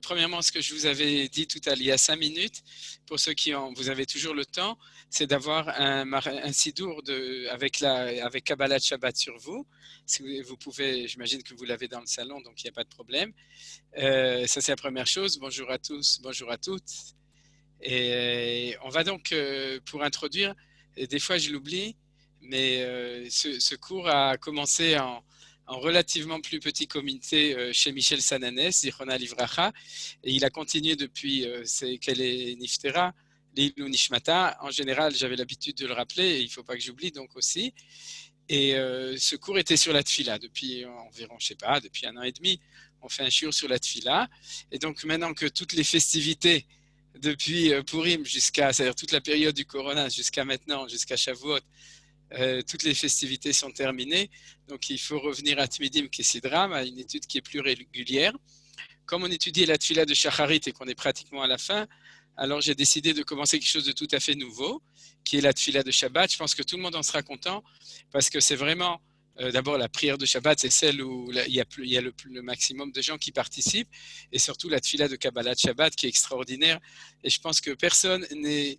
Premièrement, ce que je vous avais dit il y a 5 minutes, pour ceux vous avez toujours le temps, c'est d'avoir un sidour avec Kabbalat Shabbat sur vous. Si vous pouvez, j'imagine que vous l'avez dans le salon, donc il n'y a pas de problème. Ça, c'est la première chose. Bonjour à tous, bonjour à toutes. Et on va donc, pour introduire, et des fois je l'oublie, mais ce cours a commencé en relativement plus petit comité chez Michel Sananès, Zichron Livracha, et il a continué depuis qu'elle est Niftera, Leilou Nishmata. En général, j'avais l'habitude de le rappeler, et il ne faut pas que j'oublie donc aussi. Et ce cours était sur la Tfila depuis environ, je sais pas, depuis 1 an et demi. On fait un shiur sur la Tfila. Et donc maintenant que toutes les festivités depuis Purim c'est-à-dire toute la période du Corona jusqu'à maintenant, jusqu'à Shavuot, toutes les festivités sont terminées. Donc il faut revenir à Tmidim Kessidram, à une étude qui est plus régulière. Comme on étudie la Tfila de Shacharit et qu'on est pratiquement à la fin, alors j'ai décidé de commencer quelque chose de tout à fait nouveau, qui est la Tfila de Shabbat. Je pense que tout le monde en sera content, parce que c'est vraiment, d'abord la prière de Shabbat, c'est celle où il y a le maximum de gens qui participent, et surtout la Tfila de Kabbalat Shabbat, qui est extraordinaire. Et je pense que personne n'est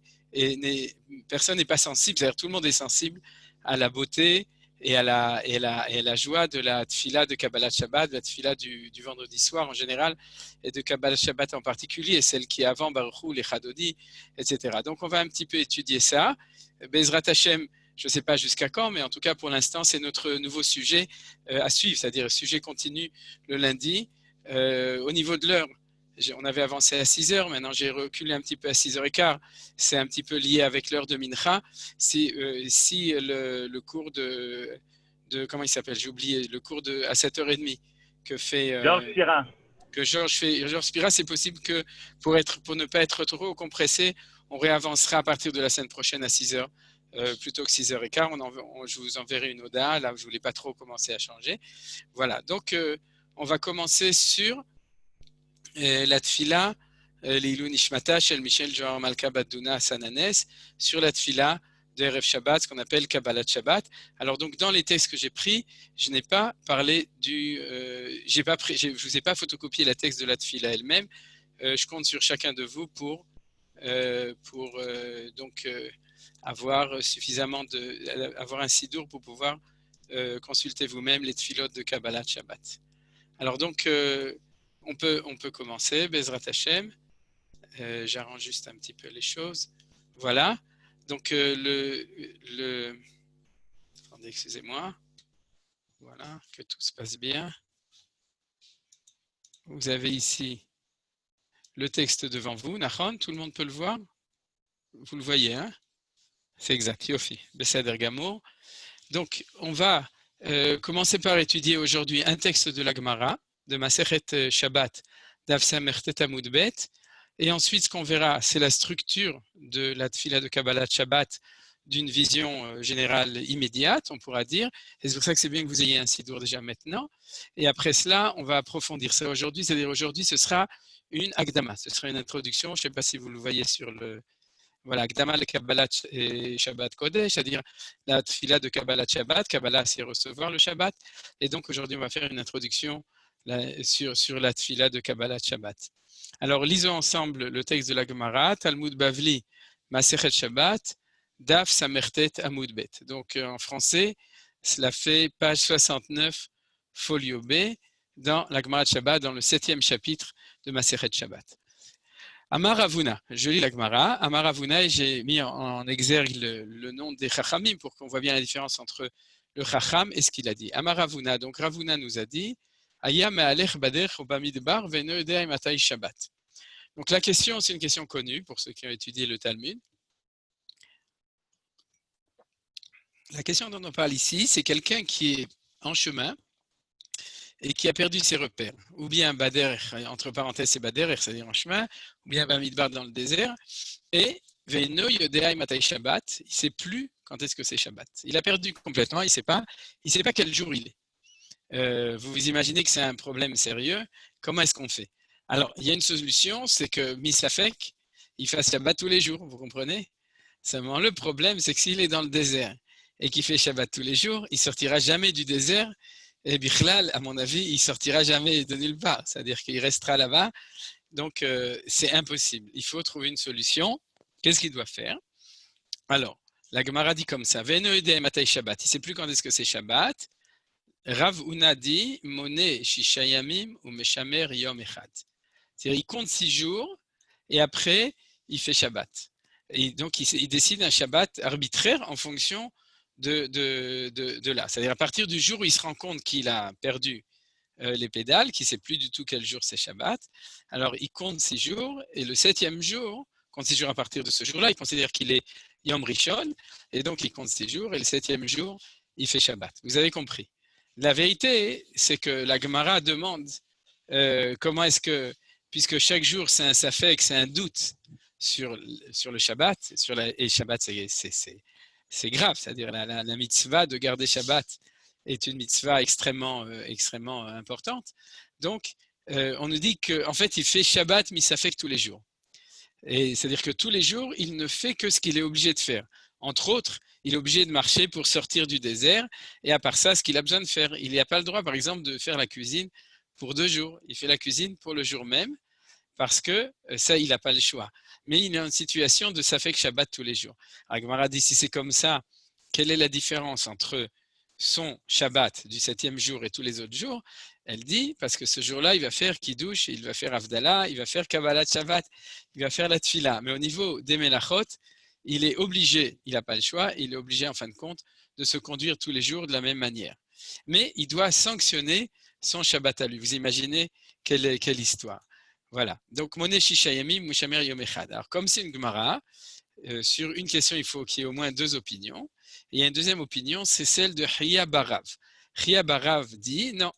pas sensible, c'est-à-dire tout le monde est sensible à la beauté et à la joie de la tfila de Kabbalat Shabbat, la tfila du vendredi soir en général, et de Kabbalat Shabbat en particulier, celle qui est avant Baruch Hu, les Chadodi, etc. Donc on va un petit peu étudier ça. Bezrat Hashem, je ne sais pas jusqu'à quand, mais en tout cas pour l'instant c'est notre nouveau sujet à suivre, c'est-à-dire le sujet continu le lundi. Au niveau de l'heure, on avait avancé à 6 heures, maintenant j'ai reculé un petit peu à 6h15. C'est un petit peu lié avec l'heure de Mincha. Si le cours de comment il s'appelle, j'ai oublié, le cours à 7h30 que fait Georges Spira. Que Georges Spira, c'est possible que pour ne pas être trop compressé, on réavancera à partir de la semaine prochaine à 6h. Plutôt que 6h15, je vous enverrai une oda, là où je ne voulais pas trop commencer à changer. Voilà, donc on va commencer sur la tfila, Leilou Nishmata, Shel Michel Joar Malka Baduna Sananes, sur la tfila de Erev Shabbat, ce qu'on appelle Kabbalat Shabbat. Alors donc dans les textes que j'ai pris, je n'ai pas parlé je vous ai pas photocopié la texte de la tfila elle-même. Je compte sur chacun de vous pour avoir suffisamment avoir un sidour pour pouvoir consulter vous-même les tfilotes de Kabbalat Shabbat. Alors donc on peut commencer, Bezrat Hashem. J'arrange juste un petit peu les choses. Voilà. Donc, attendez, excusez-moi. Voilà, que tout se passe bien. Vous avez ici le texte devant vous. Nachon, tout le monde peut le voir? Vous le voyez, hein? C'est exact. Yofi. Beseder Gamour. Donc, on va commencer par étudier aujourd'hui un texte de la Gemara, de Masechet Shabbat, Daf Samertet Amud Bet. Et ensuite, ce qu'on verra, c'est la structure de la tfila de Kabbalat Shabbat d'une vision générale immédiate, on pourra dire. Et c'est pour ça que c'est bien que vous ayez un sidour déjà maintenant. Et après cela, on va approfondir ça aujourd'hui. C'est-à-dire aujourd'hui, ce sera une Akdama, ce sera une introduction. Je ne sais pas si vous le voyez sur le... Voilà, Akdama le Kabbalat et Shabbat Kodesh, c'est-à-dire la tfila de Kabbalat Shabbat. Kabbalah, c'est recevoir le Shabbat. Et donc aujourd'hui, on va faire une introduction sur la tfila de Kabbalat Shabbat. Alors, lisons ensemble le texte de la Gemara, Talmud Bavli, Masechet Shabbat, Daf Samertet Amud Bet. Donc, en français, cela fait page 69, folio B, dans la Gemara de Shabbat, dans le 7e chapitre de Masechet Shabbat. Amar Ravuna, je lis la Gemara, Amar Ravuna, et j'ai mis en exergue le nom des Chachamim pour qu'on voit bien la différence entre le Chacham et ce qu'il a dit. Amar Ravuna, donc Ravuna nous a dit, donc la question, c'est une question connue pour ceux qui ont étudié le Talmud. La question dont on parle ici, c'est quelqu'un qui est en chemin et qui a perdu ses repères. Ou bien Bader, entre parenthèses, c'est Bader, c'est-à-dire en chemin, ou bien Bamidbar dans le désert, et Veino Yodei Matai Shabbat, il ne sait plus quand est-ce que c'est Shabbat. Il a perdu complètement, il ne sait pas quel jour il est. Vous vous imaginez que c'est un problème sérieux. Comment est-ce qu'on fait? Alors, il y a une solution, c'est que Misafek, il fasse Shabbat tous les jours, vous comprenez? Seulement, le problème, c'est que s'il est dans le désert et qu'il fait Shabbat tous les jours, il ne sortira jamais du désert et Bichlal, à mon avis, il sortira jamais de nulle part. C'est-à-dire qu'il restera là-bas. Donc, c'est impossible. Il faut trouver une solution. Qu'est-ce qu'il doit faire? Alors, la Gemara dit comme ça, Veno ede matai Shabbat. Il ne sait plus quand est-ce que c'est Shabbat. Rav Huna dit, Moné shishayamim ou meshamer yom echad. C'est-à-dire, il compte 6 jours et après, il fait Shabbat. Et donc, il décide un Shabbat arbitraire en fonction de là. C'est-à-dire, à partir du jour où il se rend compte qu'il a perdu les pédales, qu'il ne sait plus du tout quel jour c'est Shabbat, alors il compte 6 jours et le 7e jour, compte 6 jours à partir de ce jour-là, il considère qu'il est Yom Rishon et donc il compte 6 jours et le 7e jour, il fait Shabbat. Vous avez compris. La vérité, c'est que la Gemara demande comment est-ce que, puisque chaque jour c'est un safek, c'est un doute sur le Shabbat, et Shabbat c'est grave, c'est-à-dire la mitzvah de garder Shabbat est une mitzvah extrêmement importante. Donc, on nous dit qu'en fait, il fait Shabbat misafek tous les jours. Et c'est-à-dire que tous les jours, il ne fait que ce qu'il est obligé de faire. Entre autres, il est obligé de marcher pour sortir du désert. Et à part ça, ce qu'il a besoin de faire, il n'a pas le droit, par exemple, de faire la cuisine pour 2 jours. Il fait la cuisine pour le jour même parce que ça, il n'a pas le choix. Mais il est en situation de safek Shabbat tous les jours. Agmara dit, si c'est comme ça, quelle est la différence entre son Shabbat du 7e jour et tous les autres jours? Elle dit, parce que ce jour-là, il va faire Kiddush, il va faire Avdallah, il va faire Kabbalat Shabbat, il va faire la Tfila. Mais au niveau des Melachot, il est obligé, il n'a pas le choix, il est obligé en fin de compte de se conduire tous les jours de la même manière. Mais il doit sanctionner son Shabbat à lui. Vous imaginez quelle histoire. Voilà. Donc, Moné Shishayami, Mushamer Yom Echad. Alors, comme c'est une Gemara, sur une question, il faut qu'il y ait au moins 2 opinions. Et il y a une deuxième opinion, c'est celle de Hiya Barav. Hiya Barav dit, non,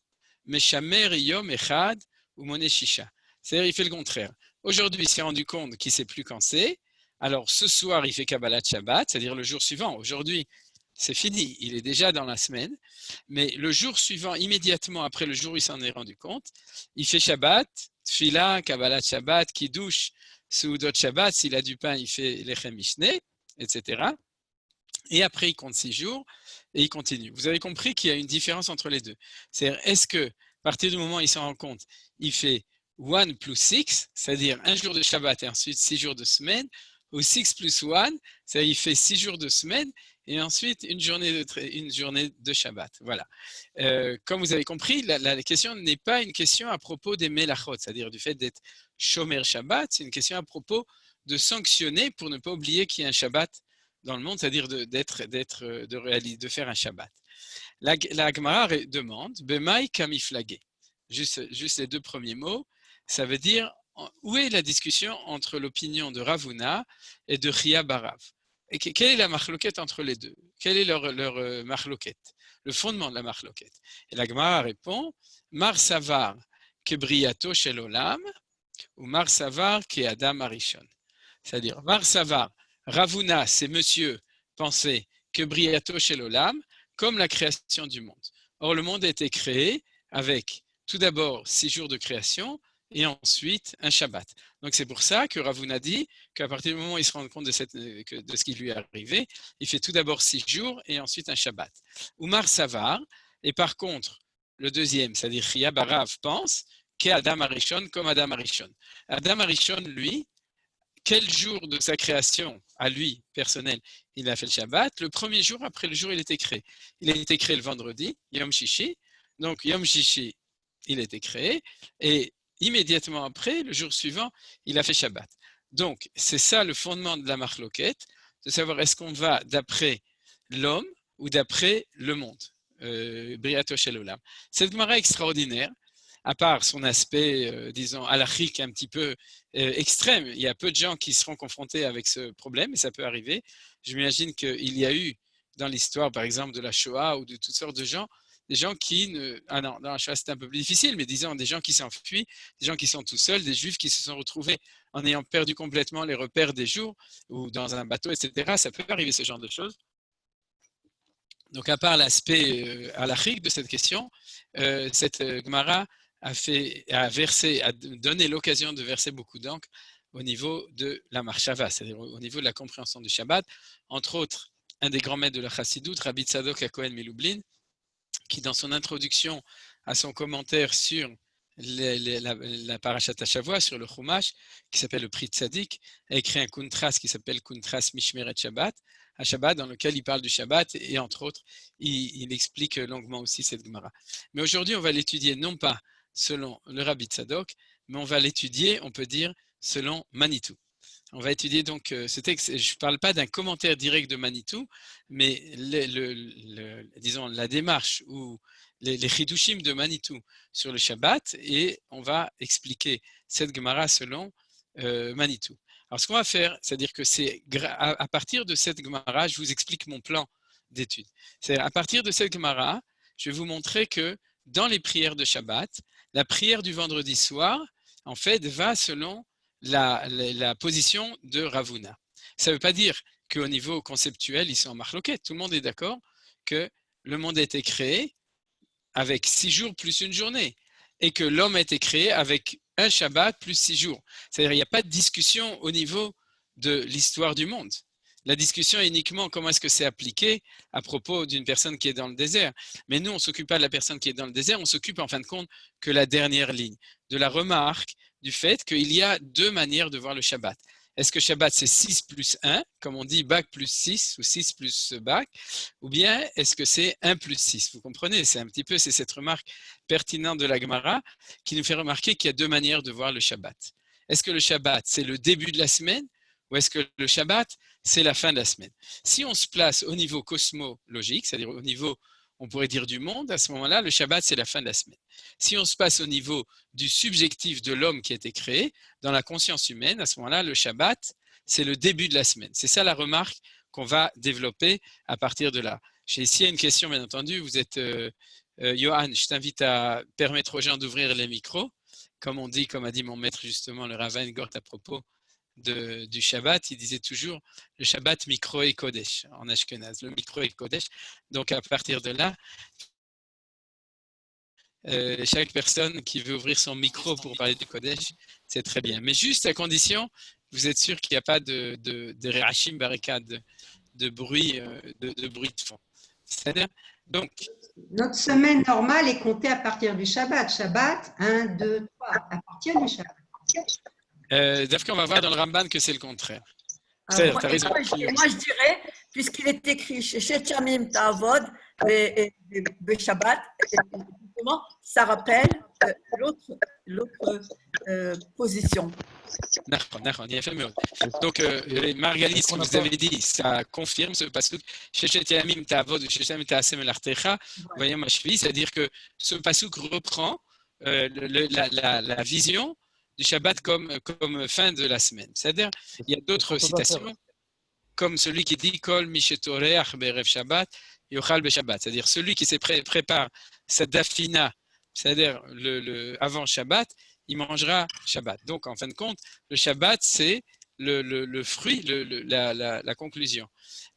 Meshamer Yom Echad ou Moné Shisha. C'est-à-dire, il fait le contraire. Aujourd'hui, il s'est rendu compte qu'il ne sait plus quand c'est. Alors, ce soir, il fait Kabbalat Shabbat, c'est-à-dire le jour suivant. Aujourd'hui, c'est fini, il est déjà dans la semaine. Mais le jour suivant, immédiatement après le jour où il s'en est rendu compte, il fait Shabbat, Tfila, Kabbalat Shabbat, Kiddush, Seudot Shabbat. S'il a du pain, il fait Lechem Mishneh, etc. Et après, il compte 6 jours et il continue. Vous avez compris qu'il y a une différence entre les deux. C'est-à-dire, est-ce que, à partir du moment où il s'en rend compte, il fait 1 plus 6, c'est-à-dire un jour de Shabbat et ensuite 6 jours de semaine, ou 6 plus 1, c'est-à-dire il fait 6 jours de semaine et ensuite une journée de Shabbat. Voilà. Comme vous avez compris, la question n'est pas une question à propos des Melachot, c'est-à-dire du fait d'être Shomer Shabbat, c'est une question à propos de sanctionner pour ne pas oublier qu'il y a un Shabbat dans le monde, c'est-à-dire de faire un Shabbat. La Gemara demande Bemaï kamiflagé. Juste les 2 premiers mots, ça veut dire où est la discussion entre l'opinion de Rav Huna et de Chia Barav. Et quelle est la marloquette entre les deux? Quelle est leur marloquette? Le fondement de la marloquette. Et la Gemara répond Mar savar kebriato shel olam ou Mar savar ke adam arishon. C'est-à-dire Mar savar, Rav Huna, c'est monsieur pensait que briato shel olam, comme la création du monde. Or, le monde a été créé avec tout d'abord 6 jours de création et ensuite un Shabbat. Donc, c'est pour ça que Rav Huna dit qu'à partir du moment où il se rend compte de ce qui lui est arrivé, il fait tout d'abord 6 jours et ensuite un Shabbat. Oumar Savar, et par contre, le deuxième, c'est-à-dire Chia Barav, pense qu'Adam Arishon comme Adam Arishon. Adam Arishon, lui, quel jour de sa création, à lui, personnel, il a fait le Shabbat? Le premier jour après le jour où il a été créé. Il a été créé le vendredi, Yom Shishi. Donc, Yom Shishi, il a été créé. Et immédiatement après, le jour suivant, il a fait Shabbat. Donc, c'est ça le fondement de la marloquette, de savoir est-ce qu'on va d'après l'homme ou d'après le monde. Briato Shel Olam. Cette Gemara extraordinaire, à part son aspect, disons, halachique un petit peu extrême, il y a peu de gens qui seront confrontés avec ce problème, et ça peut arriver. Je m'imagine qu'il y a eu dans l'histoire, par exemple, de la Shoah ou de toutes sortes de gens, des gens qui ne... Ah non, dans la Shoah, c'était un peu plus difficile, mais disons des gens qui s'enfuient, des gens qui sont tout seuls, des juifs qui se sont retrouvés en ayant perdu complètement les repères des jours, ou dans un bateau, etc. Ça peut arriver, ce genre de choses. Donc, à part l'aspect halachique de cette question, cette Gemara a donné l'occasion de verser beaucoup d'encre au niveau de la marshava, c'est-à-dire au niveau de la compréhension du Shabbat. Entre autres, un des grands maîtres de la Chassidut, Rabbi Tzadok HaKohen Milublin, qui dans son introduction à son commentaire sur la Parashat Hashavua, sur le Chumash, qui s'appelle le Pri Tzadik, a écrit un Kuntras qui s'appelle Kuntras Mishmeret Shabbat, à Shabbat, dans lequel il parle du Shabbat et entre autres, il explique longuement aussi cette Gemara. Mais aujourd'hui, on va l'étudier non pas selon le Rabbi Tzadok, mais on va l'étudier, on peut dire, selon Manitou. On va étudier donc ce texte. Je ne parle pas d'un commentaire direct de Manitou, mais disons la démarche ou les chidushim de Manitou sur le Shabbat, et on va expliquer cette Gemara selon Manitou. Alors ce qu'on va faire, c'est-à-dire que c'est à partir de cette Gemara, je vous explique mon plan d'étude. C'est-à-dire à partir de cette Gemara, je vais vous montrer que dans les prières de Shabbat, la prière du vendredi soir, en fait, va selon la position de Ravuna. Ça ne veut pas dire qu'au niveau conceptuel, ils sont en marloquette. Tout le monde est d'accord que le monde a été créé avec 6 jours plus une journée et que l'homme a été créé avec un Shabbat plus 6 jours. C'est-à-dire qu'il n'y a pas de discussion au niveau de l'histoire du monde. La discussion est uniquement comment est-ce que c'est appliqué à propos d'une personne qui est dans le désert. Mais nous, on ne s'occupe pas de la personne qui est dans le désert, on s'occupe en fin de compte que la dernière ligne, de la remarque du fait qu'il y a 2 manières de voir le Shabbat. Est-ce que Shabbat c'est 6 plus 1, comme on dit bac plus 6 ou 6 plus bac, ou bien est-ce que c'est 1 plus 6? Vous comprenez, c'est cette remarque pertinente de la Gemara qui nous fait remarquer qu'il y a 2 manières de voir le Shabbat. Est-ce que le Shabbat c'est le début de la semaine ou est-ce que le Shabbat c'est la fin de la semaine? Si on se place au niveau cosmologique, c'est-à-dire au niveau, on pourrait dire du monde, à ce moment-là, le Shabbat c'est la fin de la semaine. Si on se passe au niveau du subjectif de l'homme qui a été créé, dans la conscience humaine, à ce moment-là, le Shabbat, c'est le début de la semaine. C'est ça la remarque qu'on va développer à partir de là. J'ai ici une question, bien entendu. Vous êtes Johan, je t'invite à permettre aux gens d'ouvrir les micros. Comme on dit, comme a dit mon maître justement, le Rav Weingart, à propos du Shabbat, il disait toujours le Shabbat micro et Kodesh en Ashkenaz, le micro et Kodesh. Donc à partir de là, chaque personne qui veut ouvrir son micro pour parler du Kodesh, c'est très bien. Mais juste à condition, vous êtes sûr qu'il n'y a pas de réachim barricade, de bruit de fond. C'est-à-dire, donc, notre semaine normale est comptée à partir du Shabbat. Shabbat, 1, 2, 3, à partir du Shabbat. D'ailleurs, on va voir dans le Ramban que c'est le contraire. Tu as raison. Moi, je dirais, puisqu'il est écrit chez Chamim Ta'avod et Shabbat, ça rappelle l'autre position. D'accord, il a fait mieux. Donc, Margalit, ce que vous avez dit, ça confirme ce pasuk. C'est-à-dire que ce pasuk reprend la vision du Shabbat comme fin de la semaine. C'est-à-dire, il y a d'autres citations, comme celui qui dit Kol Mishetoreach Berev Shabbat, Yochal Beshabbat. C'est-à-dire, celui qui prépare sa dafina, c'est-à-dire avant Shabbat, il mangera Shabbat. Donc, en fin de compte, le Shabbat, c'est le fruit, la conclusion.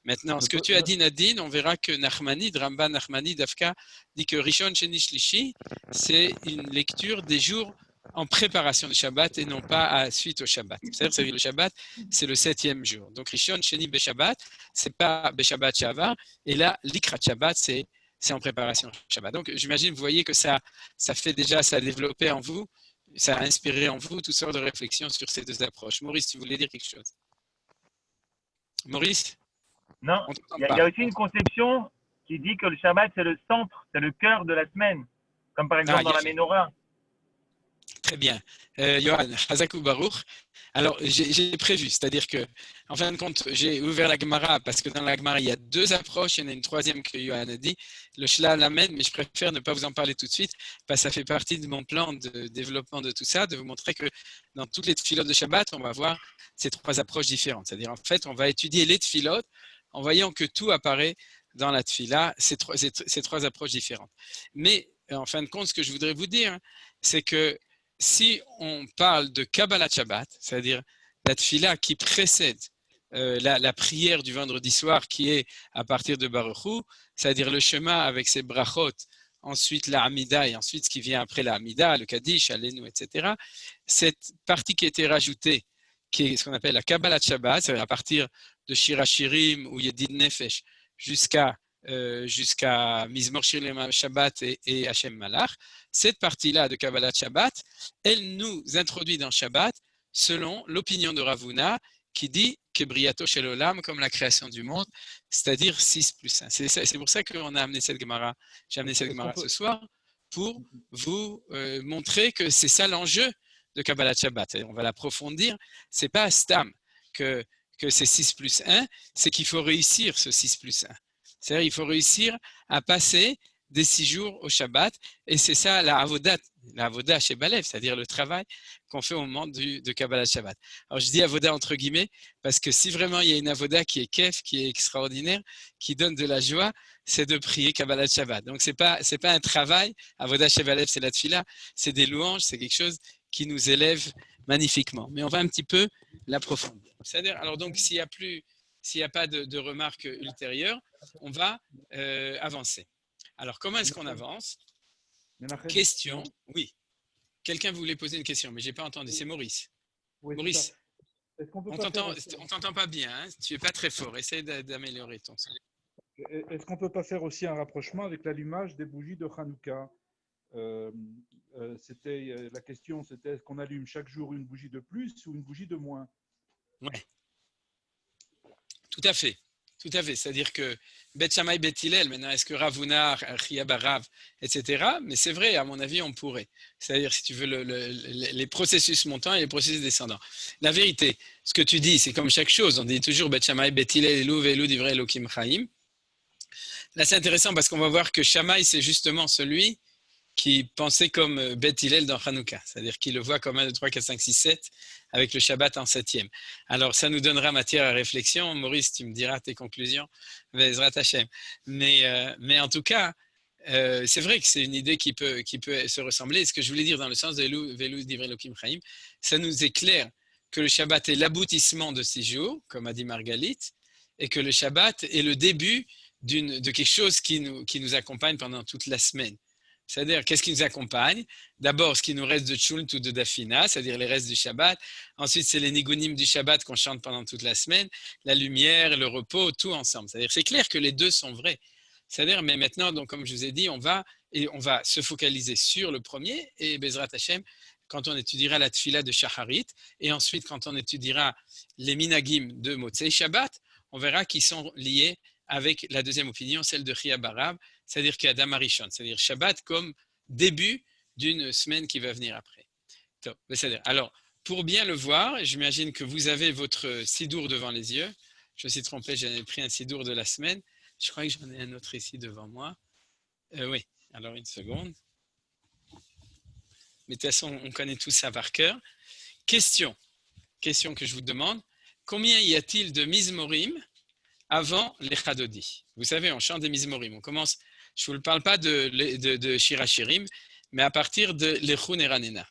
Maintenant, ce que tu as dit, Nadine, on verra que Nachmanide, Ramban Nachmanide Dafka, dit que Rishon Sheni Shlishi, c'est une lecture des jours en préparation du Shabbat et non pas suite au Shabbat. C'est-à-dire que le Shabbat, c'est le 7e jour. Donc, Rishon Sheni Beshabbat, c'est pas Beshabbat Shavar. Et là, l'Ikrat Shabbat, c'est en préparation Shabbat. Donc, j'imagine, vous voyez que ça fait déjà, ça a développé en vous, ça a inspiré en vous toutes sortes de réflexions sur ces 2 approches. Maurice, tu voulais dire quelque chose? Maurice? Non, il y a aussi une conception qui dit que le Shabbat, c'est le centre, c'est le cœur de la semaine. Comme par exemple dans la Ménorah. Très bien. Johan, Hazakou Baruch. Alors, j'ai prévu, c'est-à-dire que, en fin de compte, j'ai ouvert la Gemara parce que dans la Gemara, il y a 2 approches. Il y en a une 3e que Johan a dit, le Shlal l'amène, mais je préfère ne pas vous en parler tout de suite parce que ça fait partie de mon plan de développement de tout ça, de vous montrer que dans toutes les tfilotes de Shabbat, on va voir ces 3 approches différentes. C'est-à-dire, en fait, on va étudier les tfilotes en voyant que tout apparaît dans la tfila, ces 3 approches différentes. Mais, en fin de compte, ce que je voudrais vous dire, c'est que si on parle de Kabbalat Shabbat, c'est-à-dire la tfila qui précède la prière du vendredi soir qui est à partir de Baruch Hu, c'est-à-dire le chemin avec ses brachot, ensuite la Hamida et ensuite ce qui vient après la Hamida, le Kaddish, Alenu, etc. Cette partie qui a été rajoutée, qui est ce qu'on appelle la Kabbalat Shabbat, c'est-à-dire à partir de Shir Hashirim ou Yedid Nefesh jusqu'à jusqu'à Mizmor Shir Shabbat et Hashem Malach, cette partie-là de Kabbalat Shabbat, elle nous introduit dans Shabbat selon l'opinion de Rav Huna qui dit que Briato Shel Olam, comme la création du monde, c'est-à-dire 6 plus 1. C'est pour ça qu'on a amené cette Gemara. J'ai amené cette Gemara ce soir pour vous montrer que c'est ça l'enjeu de Kabbalat Shabbat. Et on va l'approfondir. Ce n'est pas Stam que c'est 6 plus 1, c'est qu'il faut réussir ce 6 plus 1. C'est-à-dire qu'il faut réussir à passer des 6 jours au Shabbat. Et c'est ça la avoda chez Balev, c'est-à-dire le travail qu'on fait au moment de Kabbalat Shabbat. Alors je dis avoda entre guillemets, parce que si vraiment il y a une avoda qui est kef, qui est extraordinaire, qui donne de la joie, c'est de prier Kabbalat Shabbat. Donc c'est pas un travail, avoda chez Balev, c'est la tfila, c'est des louanges, c'est quelque chose qui nous élève magnifiquement. Mais on va un petit peu l'approfondir. C'est-à-dire, alors donc s'il n'y a pas de remarques ultérieures, on va avancer. Alors comment est-ce qu'on avance? Question, oui. Quelqu'un voulait poser une question, mais je n'ai pas entendu. C'est Maurice. Oui, Maurice, on t'entend pas bien. Hein, tu n'es pas très fort. Essaye d'améliorer ton son. Est-ce qu'on ne peut pas faire aussi un rapprochement avec l'allumage des bougies de Hanouka? La question, c'était est-ce qu'on allume chaque jour une bougie de plus ou une bougie de moins? Oui. Tout à fait. Tout à fait. C'est-à-dire que Bet Shammai, Bet Hillel, maintenant, est-ce que Rav Huna, Chia Barav, etc. Mais c'est vrai, à mon avis, on pourrait. C'est-à-dire, si tu veux, les processus montants et les processus descendants. La vérité, ce que tu dis, c'est comme chaque chose. On dit toujours Bet Shammai, Bet Hillel, Elou, Velu, Divrei Elokim Chaim. Là, c'est intéressant parce qu'on va voir que Shammai, c'est justement celui qui pensait comme Bet Hillel dans Hanouka, c'est-à-dire qu'il le voit comme 1, 2, 3, 4, 5, 6, 7, avec le Shabbat en 7e. Alors, ça nous donnera matière à réflexion. Maurice, tu me diras tes conclusions, Bezrat Hashem. Mais en tout cas, c'est vrai que c'est une idée qui peut se ressembler. Et ce que je voulais dire dans le sens de Velu Divrei Elokim Chaim, ça nous éclaire que le Shabbat est l'aboutissement de 6 jours, comme a dit Margalit, et que le Shabbat est le début de quelque chose qui nous accompagne pendant toute la semaine. C'est-à-dire, qu'est-ce qui nous accompagne? D'abord, ce qui nous reste de Tchult ou de Dafina, c'est-à-dire les restes du Shabbat. Ensuite, c'est les Nigunim du Shabbat qu'on chante pendant toute la semaine, la lumière, le repos, tout ensemble. C'est-à-dire, c'est clair que les deux sont vrais. C'est-à-dire, mais maintenant, donc, comme je vous ai dit, on va se focaliser sur le premier, et Bezrat Hashem, quand on étudiera la Tfila de Shacharit, et ensuite, quand on étudiera les Minagim de Motzei Shabbat, on verra qu'ils sont liés avec la deuxième opinion, celle de Chia Barav, c'est-à-dire qu'Adam Arishon, c'est-à-dire Shabbat comme début d'une semaine qui va venir après. Alors, pour bien le voir, j'imagine que vous avez votre sidour devant les yeux. Je me suis trompé, j'avais pris un sidour de la semaine. Je crois que j'en ai un autre ici devant moi. Oui, alors une seconde. Mais de toute façon, on connaît tout ça par cœur. Question que je vous demande. Combien y a-t-il de Mizmorim avant les Chadodi? Vous savez, on chante des Mizmorim. On commence, je ne vous parle pas de Shirachirim, mais à partir de l'Echun et Ranena.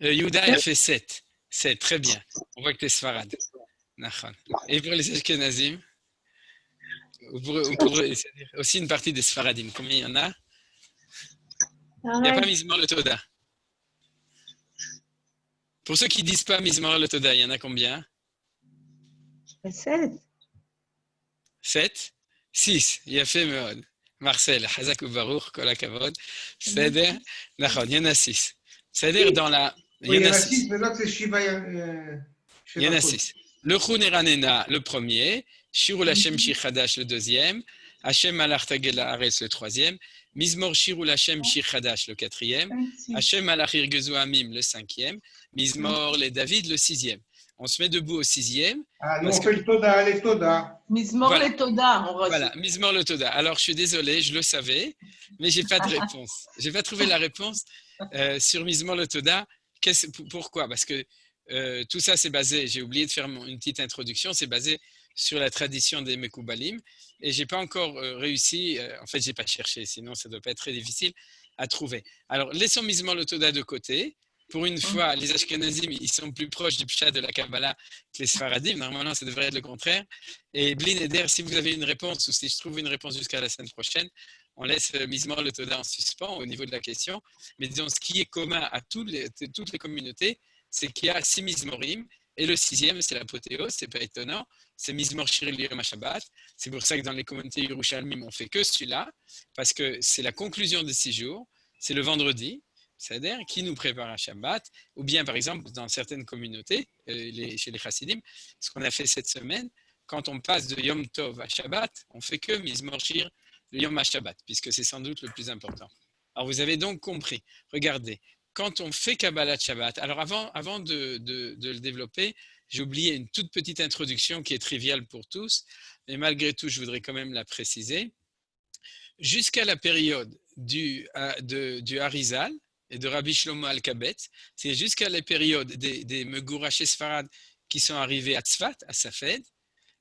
Yehuda a fait 7. 7, très bien. On voit que tu es Sfarad. Et pour les Ashkenazim, aussi une partie des Sfaradim. Combien il y en a? Il n'y a pas Mizmor le Toda. Pour ceux qui ne disent pas Mizmor le Toda, il y en a combien? 7. 7? 6. Il a fait Marcel, Hazak ou Baruch, Kol HaKavod. C'est-à-dire, il y en a 6. C'est-à-dire dans la. Il y en a 6. Il y en a 6. Le Chun et Ranena, le premier. Shirul Hashem Shir Chadash, le deuxième. Hashem Malach Tagel Haaretz, le troisième. Mizmor Shirul Hashem Shir Chadash, le quatrième. Hashem Malach Irgezu Amim, le cinquième. Mizmor les David, le sixième. On se met debout au sixième. Ah, nous on fait le Toda, les Toda. Mizmor voilà. le Toda. Voilà, Mizmor le Toda. Alors, je suis désolé, je le savais, mais je n'ai pas de réponse. Je n'ai pas trouvé la réponse sur Mizmor le Toda. Pourquoi? Parce que tout ça, c'est basé, j'ai oublié de faire une petite introduction, c'est basé sur la tradition des Mekoubalim. Et je n'ai pas encore réussi, en fait, je n'ai pas cherché, sinon ça ne doit pas être très difficile à trouver. Alors, laissons Mizmor le Toda de côté. Pour une fois, les Ashkenazim, ils sont plus proches du Pshat de la Kabbalah que les Sfaradim. Normalement, ça devrait être le contraire. Et Blin et Der, si vous avez une réponse ou si je trouve une réponse jusqu'à la semaine prochaine, on laisse Mizmor le Toda en suspens au niveau de la question. Mais disons, ce qui est commun à toutes les communautés, c'est qu'il y a 6 Mizmorim. Et le 6e, c'est l'apothéose, c'est pas étonnant. c'est Mizmor Shir Yom HaShabbat. C'est pour ça que dans les communautés Yerushalmim, on fait que celui-là, parce que c'est la conclusion des 6 jours, c'est le vendredi, c'est-à-dire qui nous prépare à Shabbat, ou bien par exemple dans certaines communautés, chez les Chassidim, ce qu'on a fait cette semaine, quand on passe de Yom Tov à Shabbat, on fait que Mizmor Shir Yom HaShabbat, puisque c'est sans doute le plus important. Alors vous avez donc compris, regardez, quand on fait Kabbalat Shabbat, alors avant de le développer, j'ai oublié une toute petite introduction qui est triviale pour tous, mais malgré tout, je voudrais quand même la préciser. Jusqu'à la période du Harizal et de Rabbi Shlomo Alkabetz, c'est jusqu'à la période des Megurachei Sfarad qui sont arrivés à Tzfat, à Safed,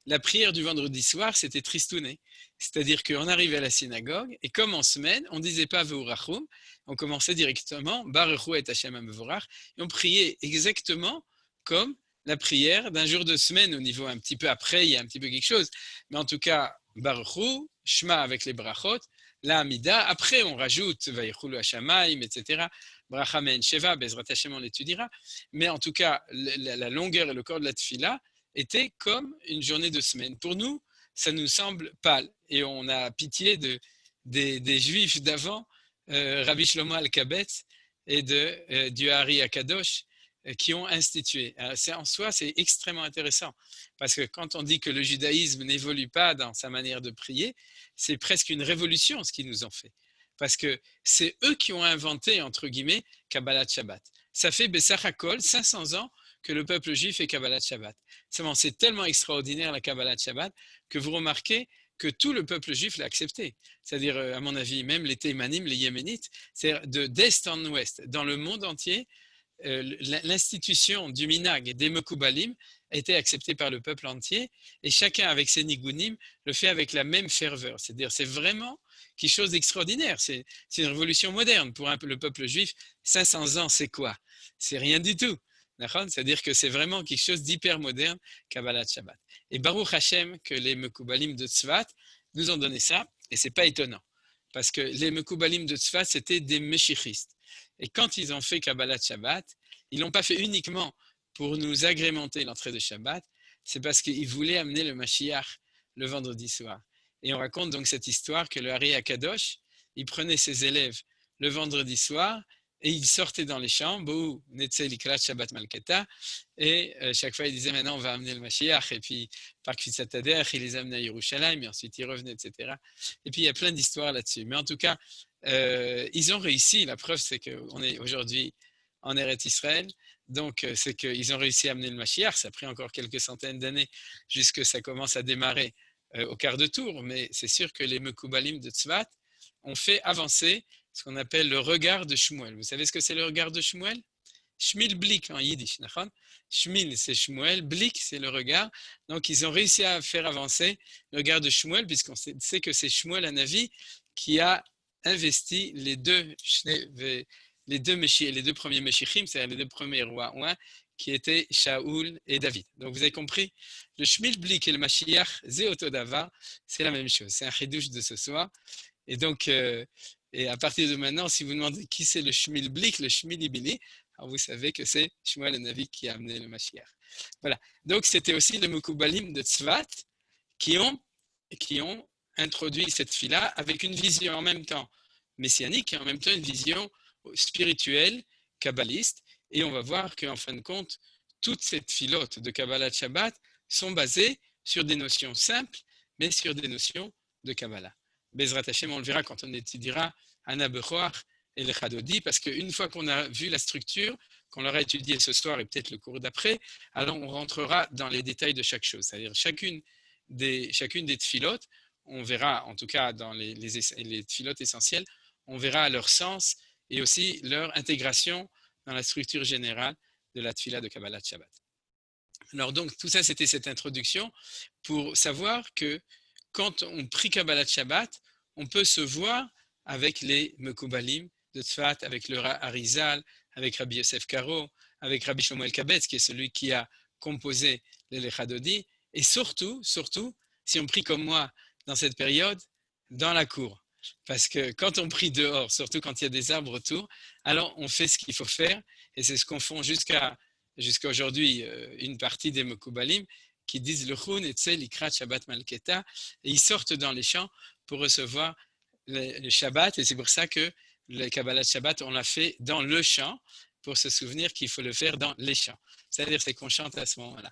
la prière du vendredi soir, c'était Tristouné. C'est-à-dire qu'on arrivait à la synagogue et comme en semaine, on ne disait pas Ve'urachum, on commençait directement Baruchu et Hashem HaMevorach et on priait exactement comme la prière d'un jour de semaine au niveau un petit peu après, il y a un petit peu quelque chose. Mais en tout cas, Baruchu, Shema avec les brachot, la Hamida, après on rajoute Vayichulu Hashamayim, etc. Bracha Men Sheva, Bezrat Hashem on l'étudiera. Mais en tout cas, la longueur et le corps de la tefila était comme une journée de semaine. Pour nous, ça nous semble pâle et on a pitié des Juifs d'avant, Rabbi Shlomo Alkabetz et du Hari Akadosh qui ont institué. En soi, c'est extrêmement intéressant parce que quand on dit que le judaïsme n'évolue pas dans sa manière de prier, c'est presque une révolution ce qu'ils nous ont fait. Parce que c'est eux qui ont inventé, entre guillemets, Kabbalat Shabbat. Ça fait Bessach HaKol 500 ans que le peuple juif fait Kabbalat Shabbat. C'est tellement extraordinaire la Kabbalat Shabbat que vous remarquez que tout le peuple juif l'a accepté. C'est-à-dire, à mon avis, même les Thémanim, les Yéménites, c'est-à-dire d'est en ouest, dans le monde entier, l'institution du Minag et des Mekubalim a été acceptée par le peuple entier et chacun avec ses Nigunim le fait avec la même ferveur. C'est-à-dire, c'est vraiment quelque chose d'extraordinaire. C'est une révolution moderne pour le peuple juif. 500 ans, c'est quoi? C'est rien du tout. C'est-à-dire que c'est vraiment quelque chose d'hyper moderne, Kabbalat Shabbat. Et Baruch Hashem, que les Mekubalim de Tzfat nous ont donné ça, et c'est pas étonnant, parce que les Mekubalim de Tzfat, c'était des Meshichistes. Et quand ils ont fait Kabbalat Shabbat, ils ne l'ont pas fait uniquement pour nous agrémenter l'entrée de Shabbat, c'est parce qu'ils voulaient amener le Mashiach le vendredi soir. Et on raconte donc cette histoire que le Hari Akadosh, il prenait ses élèves le vendredi soir, et il sortait dans les champs, Shabbat Malkata, et chaque fois il disait maintenant on va amener le Mashiach, et puis par Kfitsat Hader, il les amenait à Yerushalayim, et ensuite il revenait, etc. Et puis il y a plein d'histoires là-dessus. Mais en tout cas, ils ont réussi, la preuve c'est qu'on est aujourd'hui en Eretz Israël, donc c'est qu'ils ont réussi à amener le Mashiach, ça a pris encore quelques centaines d'années jusque ça commence à démarrer au quart de tour, mais c'est sûr que les Mekubalim de Tzfat ont fait avancer ce qu'on appelle le regard de Shmuel. Vous savez ce que c'est le regard de Shmuel? Shmil Blik en yiddish. Shmil, c'est Shmuel. Blik, c'est le regard. Donc, ils ont réussi à faire avancer le regard de Shmuel, puisqu'on sait que c'est Shmuel Hanavi qui a investi les deux premiers Meshichim, c'est-à-dire les deux premiers rois, qui étaient Shaoul et David. Donc, vous avez compris? Le Shmil Blik et le Mashiach, Zéotodava, c'est la même chose. C'est un chidouche de ce soir. Et donc, et à partir de maintenant, si vous demandez qui c'est le Shmil Blik, le Shmili Bili, alors vous savez que c'est Shmuel Hanavi qui a amené le Mashiach. Voilà. Donc, c'était aussi les Mekubalim de Tzfat qui ont introduit cette fila avec une vision en même temps messianique et en même temps une vision spirituelle, kabbaliste. Et on va voir qu'en fin de compte, toutes ces filotes de Kabbalat Shabbat sont basées sur des notions simples, mais sur des notions de Kabbalah. Bezrat Hashem, on le verra quand on étudiera Anna Bechoar et le Chadodi, parce qu'une fois qu'on a vu la structure, qu'on l'aura étudié ce soir et peut-être le cours d'après, alors on rentrera dans les détails de chaque chose. C'est-à-dire chacune des tfilotes, on verra, en tout cas dans les tfilotes essentielles, on verra leur sens et aussi leur intégration dans la structure générale de la tfila de Kabbalat Shabbat. Alors donc, tout ça, c'était cette introduction pour savoir que quand on prie Kabbalat Shabbat, on peut se voir avec les Mekubalim de Tzfat, avec le Harizal, avec Rabbi Yosef Karo, avec Rabbi Shlomo Alkabetz, qui est celui qui a composé les Lechadodi, et surtout, si on prie comme moi dans cette période, dans la cour. Parce que quand on prie dehors, surtout quand il y a des arbres autour, alors on fait ce qu'il faut faire, et c'est ce qu'on fait jusqu'à aujourd'hui une partie des Mekubalim, qui disent le Chun et Tse Likrat Shabbat Malketa, et ils sortent dans les champs pour recevoir le Shabbat, et c'est pour ça que le Kabbalat Shabbat, on l'a fait dans le champ, pour se souvenir qu'il faut le faire dans les champs. C'est-à-dire c'est qu'on chante à ce moment-là.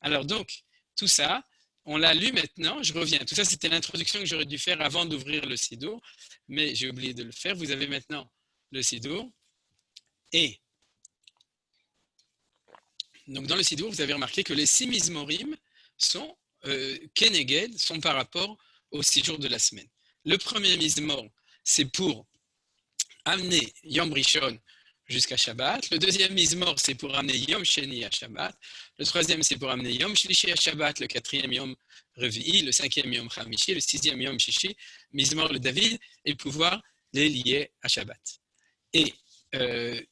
Alors donc, tout ça, on l'a lu maintenant, je reviens. Tout ça, c'était l'introduction que j'aurais dû faire avant d'ouvrir le Sidour, mais j'ai oublié de le faire. Vous avez maintenant le Sidour. Et donc dans le Sidour, vous avez remarqué que les 6 Mizmorim sont Keneged, sont par rapport aux 6 jours de la semaine. Le premier Mizmor, c'est pour amener Yom Rishon jusqu'à Shabbat. Le deuxième Mizmor, c'est pour amener Yom Sheni à Shabbat. Le troisième, c'est pour amener Yom Shlishi à Shabbat. Le quatrième, Yom Revi'i. Le cinquième, Yom Chamishi. Le sixième, Yom Shishi. Mizmor le David, et pouvoir les lier à Shabbat. Et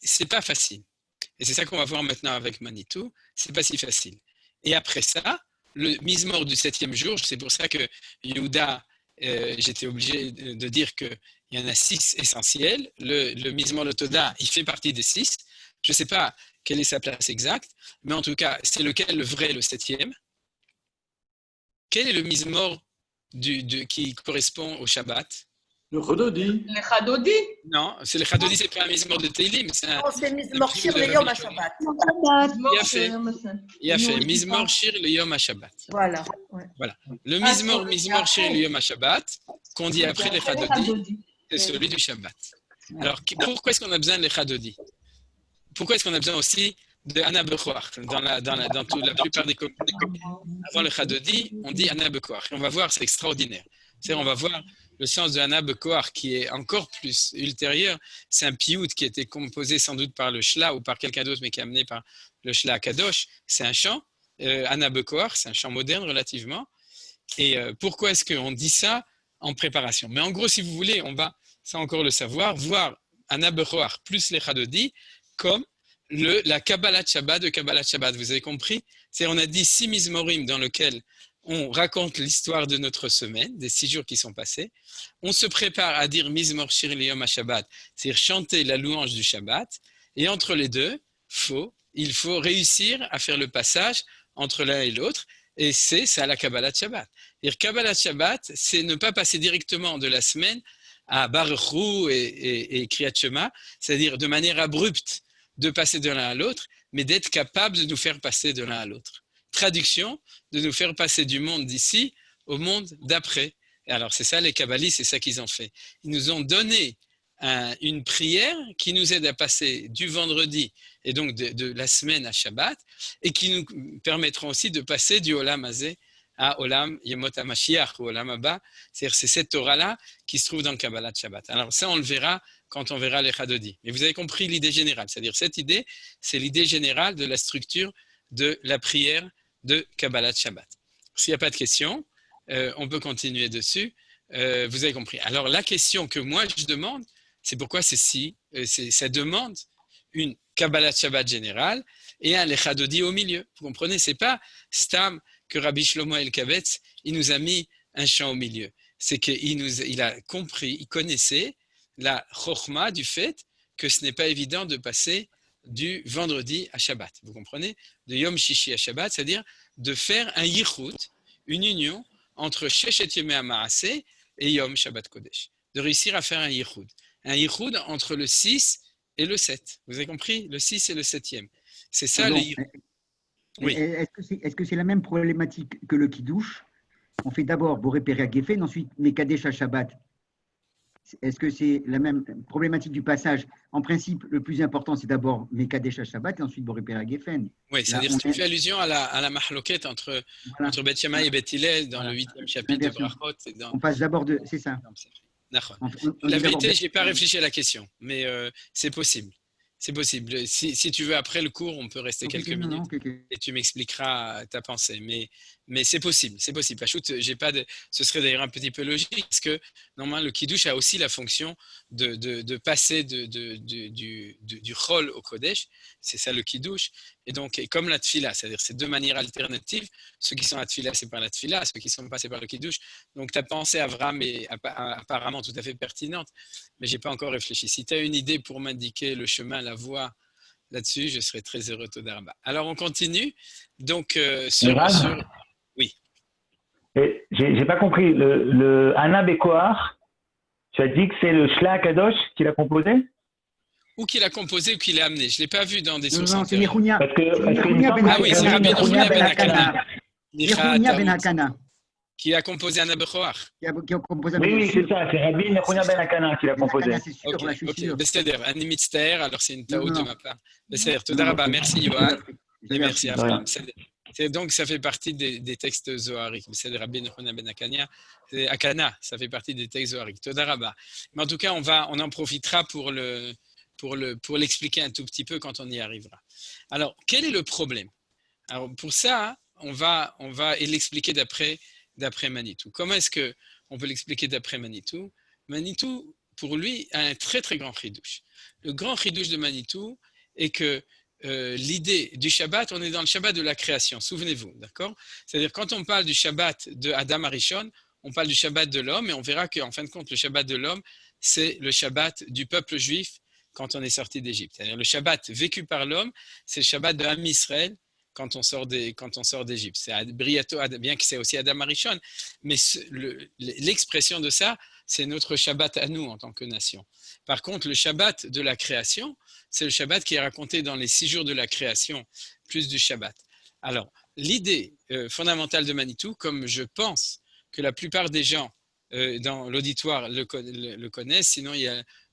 c'est pas facile. Et c'est ça qu'on va voir maintenant avec Manitou. C'est pas si facile. Et après ça, le Mizmor du 7e jour, c'est pour ça que Yehuda, j'étais obligé de dire qu'il y en a 6 essentiels. Le Mizmor le Toda, il fait partie des 6. Je ne sais pas quelle est sa place exacte, mais en tout cas, c'est lequel le vrai, le 7e. Quel est le Mizmor qui correspond au Shabbat? Le Chadodi. Le Chadodi. Non, c'est le Chadodi, c'est pas un Mizmor de Teilim. Non, c'est Mizmor Shir le Yom HaShabbat. Il a fait Mizmor Shir le Yom HaShabbat. Voilà. Ouais. Voilà. Le Mizmor Shir le Yom HaShabbat, qu'on dit après les Chadodi, c'est celui du Shabbat. Alors, pourquoi est-ce qu'on a besoin des Chadodi? Pourquoi est-ce qu'on a besoin aussi de Ana Bechoar dans la plupart des communautés? Avant le Chadodi, on dit Ana Bechoar. Et on va voir, c'est extraordinaire. C'est-à-dire, on va voir le sens de Ana Bechoar qui est encore plus ultérieur. C'est un piout qui était composé sans doute par le Shla ou par quelqu'un d'autre, mais qui est amené par le Shla Kadosh. C'est un chant, Ana Bechoar, c'est un chant moderne relativement. Et pourquoi est-ce qu'on dit ça en préparation? Mais en gros, si vous voulez, on va, ça encore le savoir, voir Ana Bechoar plus les Chadodi comme la Kabbalat Shabbat de Kabbalat Shabbat. Vous avez compris? C'est, on a dit 6 Mizmorim dans lequel on raconte l'histoire de notre semaine, des 6 jours qui sont passés. On se prépare à dire Mizmor Shir Yom HaShabbat, c'est-à-dire chanter la louange du Shabbat. Et entre les deux, il faut réussir à faire le passage entre l'un et l'autre. Et c'est ça la Kabbalat Shabbat. C'est-à-dire Kabbalat Shabbat, c'est ne pas passer directement de la semaine à Baruch Hu et Kriyat Shema, c'est-à-dire de manière abrupte de passer de l'un à l'autre, mais d'être capable de nous faire passer de l'un à l'autre. Traduction, de nous faire passer du monde d'ici au monde d'après. Et alors, c'est ça les kabbalistes, c'est ça qu'ils ont fait. Ils nous ont donné une prière qui nous aide à passer du vendredi et donc de la semaine à Shabbat, et qui nous permettront aussi de passer du Olam Hazé à Olam Yemot HaMashiach, ou Olam Haba. C'est-à-dire, c'est cette Torah-là qui se trouve dans le Kabbalat Shabbat. Alors ça, on le verra quand on verra les Chadodi. Mais vous avez compris l'idée générale. C'est-à-dire, cette idée, c'est l'idée générale de la structure de la prière de Kabbalat Shabbat. S'il n'y a pas de questions, on peut continuer dessus. Vous avez compris. Alors, la question que moi, je demande, c'est pourquoi ça demande une Kabbalat Shabbat générale et un Lechadodi au milieu. Vous comprenez? Ce n'est pas Stam que Rabbi Shlomo El-Kavetz, il nous a mis un chant au milieu. C'est qu'il a compris, il connaissait la chokhma du fait que ce n'est pas évident de passer du vendredi à Shabbat. Vous comprenez? De Yom Shishi à Shabbat, c'est-à-dire de faire un yichud, une union entre Sheshet Yemei HaMaaseh et Yom Shabbat Kodesh. De réussir à faire un yichud. Un yichud entre le 6 et le 7. Vous avez compris? Le 6 et le 7e. C'est ça le yichud. Oui. Est-ce que c'est la même problématique que le Kiddush? On fait d'abord Boré Périag Geffen, ensuite Mekadesh à Shabbat. Est-ce que c'est la même problématique du passage? En principe, le plus important, c'est d'abord Mekadesh à Shabbat et ensuite Boré Périag Geffen. Oui, c'est-à-dire que tu fais allusion à la mahloket entre Beth Shammai et Beth Hillel dans le 8e chapitre de Brachot. On passe d'abord de… C'est ça. La vérité, je n'ai pas réfléchi à la question, mais c'est possible. C'est possible. Si tu veux, après le cours, on peut rester quelques minutes et tu m'expliqueras ta pensée. Mais c'est possible. C'est possible. J'ai pas ce serait d'ailleurs un petit peu logique parce que normalement, le Kiddush a aussi la fonction de passer du Chol au Kodesh. C'est ça le Kiddush. Et donc, comme la Tfila, c'est-à-dire c'est deux manières alternatives. Ceux qui sont à Tfila, c'est par la Tfila. Ceux qui sont passés par le Kiddush. Donc, ta pensée, Avram, est apparemment tout à fait pertinente. Mais je n'ai pas encore réfléchi. Si tu as une idée pour m'indiquer le chemin, la voie là-dessus, je serai très heureux. Todaraba. Alors, on continue. Donc, oui. J'ai pas compris. Le Anna Bekoar, tu as dit que c'est le Shla Kadosh qui l'a composé? Ou qu'il a composé ou qu'il l'a amené. Je ne l'ai pas vu dans des sources. Non, c'est Nechounia. Parce que Ah oui, c'est Rabbi Nechounia Ben Hakana. Nechounia Ben Hakana. Qui a composé Anna Bechoar. Qui a composé Oui, c'est ça, c'est Rabbi Nechounia Ben Hakana qui l'a composé. C'est sûr, là, je suis sûr. Besséder, Ani Mitzter, alors c'est une taout de ma part. Besséder, Todaraba, merci Yohan. Et merci Abraham. Donc, ça fait partie des textes zohariques. C'est Rabbi Nechounia Ben Hakana, ça fait partie des textes zohariques. Todaraba. Mais en tout cas, on en profitera pour l'expliquer un tout petit peu quand on y arrivera. Alors, quel est le problème? Alors, pour ça, on va l'expliquer d'après Manitou. Comment est-ce qu'on peut l'expliquer d'après Manitou? Manitou, pour lui, a un très très grand chidouche. Le grand chidouche de Manitou est que l'idée du Shabbat, on est dans le Shabbat de la création, souvenez-vous, d'accord? C'est-à-dire, quand on parle du Shabbat de Adam Arishon, on parle du Shabbat de l'homme, et on verra qu'en fin de compte, le Shabbat de l'homme, c'est le Shabbat du peuple juif quand on est sorti d'Égypte. C'est-à-dire, le Shabbat vécu par l'homme, c'est le Shabbat de Am Israël quand on sort d'Égypte. C'est Briato, bien que c'est aussi Adam Arishon, mais l'expression de ça, c'est notre Shabbat à nous en tant que nation. Par contre, le Shabbat de la création, c'est le Shabbat qui est raconté dans les 6 jours de la création, plus du Shabbat. Alors, l'idée fondamentale de Manitou, comme je pense que la plupart des gens dans l'auditoire le connaissent, sinon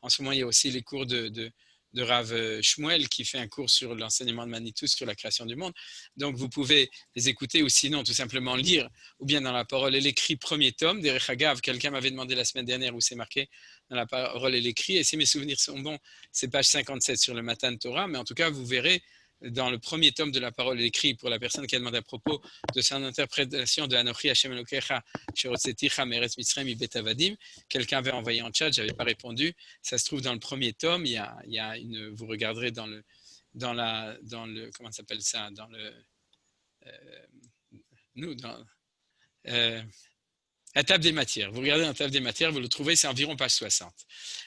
en ce moment il y a aussi les cours de Rav Shmuel qui fait un cours sur l'enseignement de Manitou, sur la création du monde. Donc vous pouvez les écouter ou sinon tout simplement lire, ou bien dans la parole et l'écrit, premier tome, Derech Hagav. Quelqu'un m'avait demandé la semaine dernière où c'est marqué dans la parole et l'écrit, et si mes souvenirs sont bons, c'est page 57 sur le Matan Torah, mais en tout cas vous verrez dans le premier tome de la parole et l'écrit, pour la personne qui a demandé à propos de son interprétation de Anochi Hashem Elokecha Sherotzeticha Meretz Mitzrayim Ibet Avadim, quelqu'un avait envoyé en chat, j'avais pas répondu. Ça se trouve dans le premier tome. Il y a vous regarderez dans le comment ça s'appelle ça, dans le la table des matières. Vous regardez dans la table des matières, vous le trouvez, c'est environ page 60.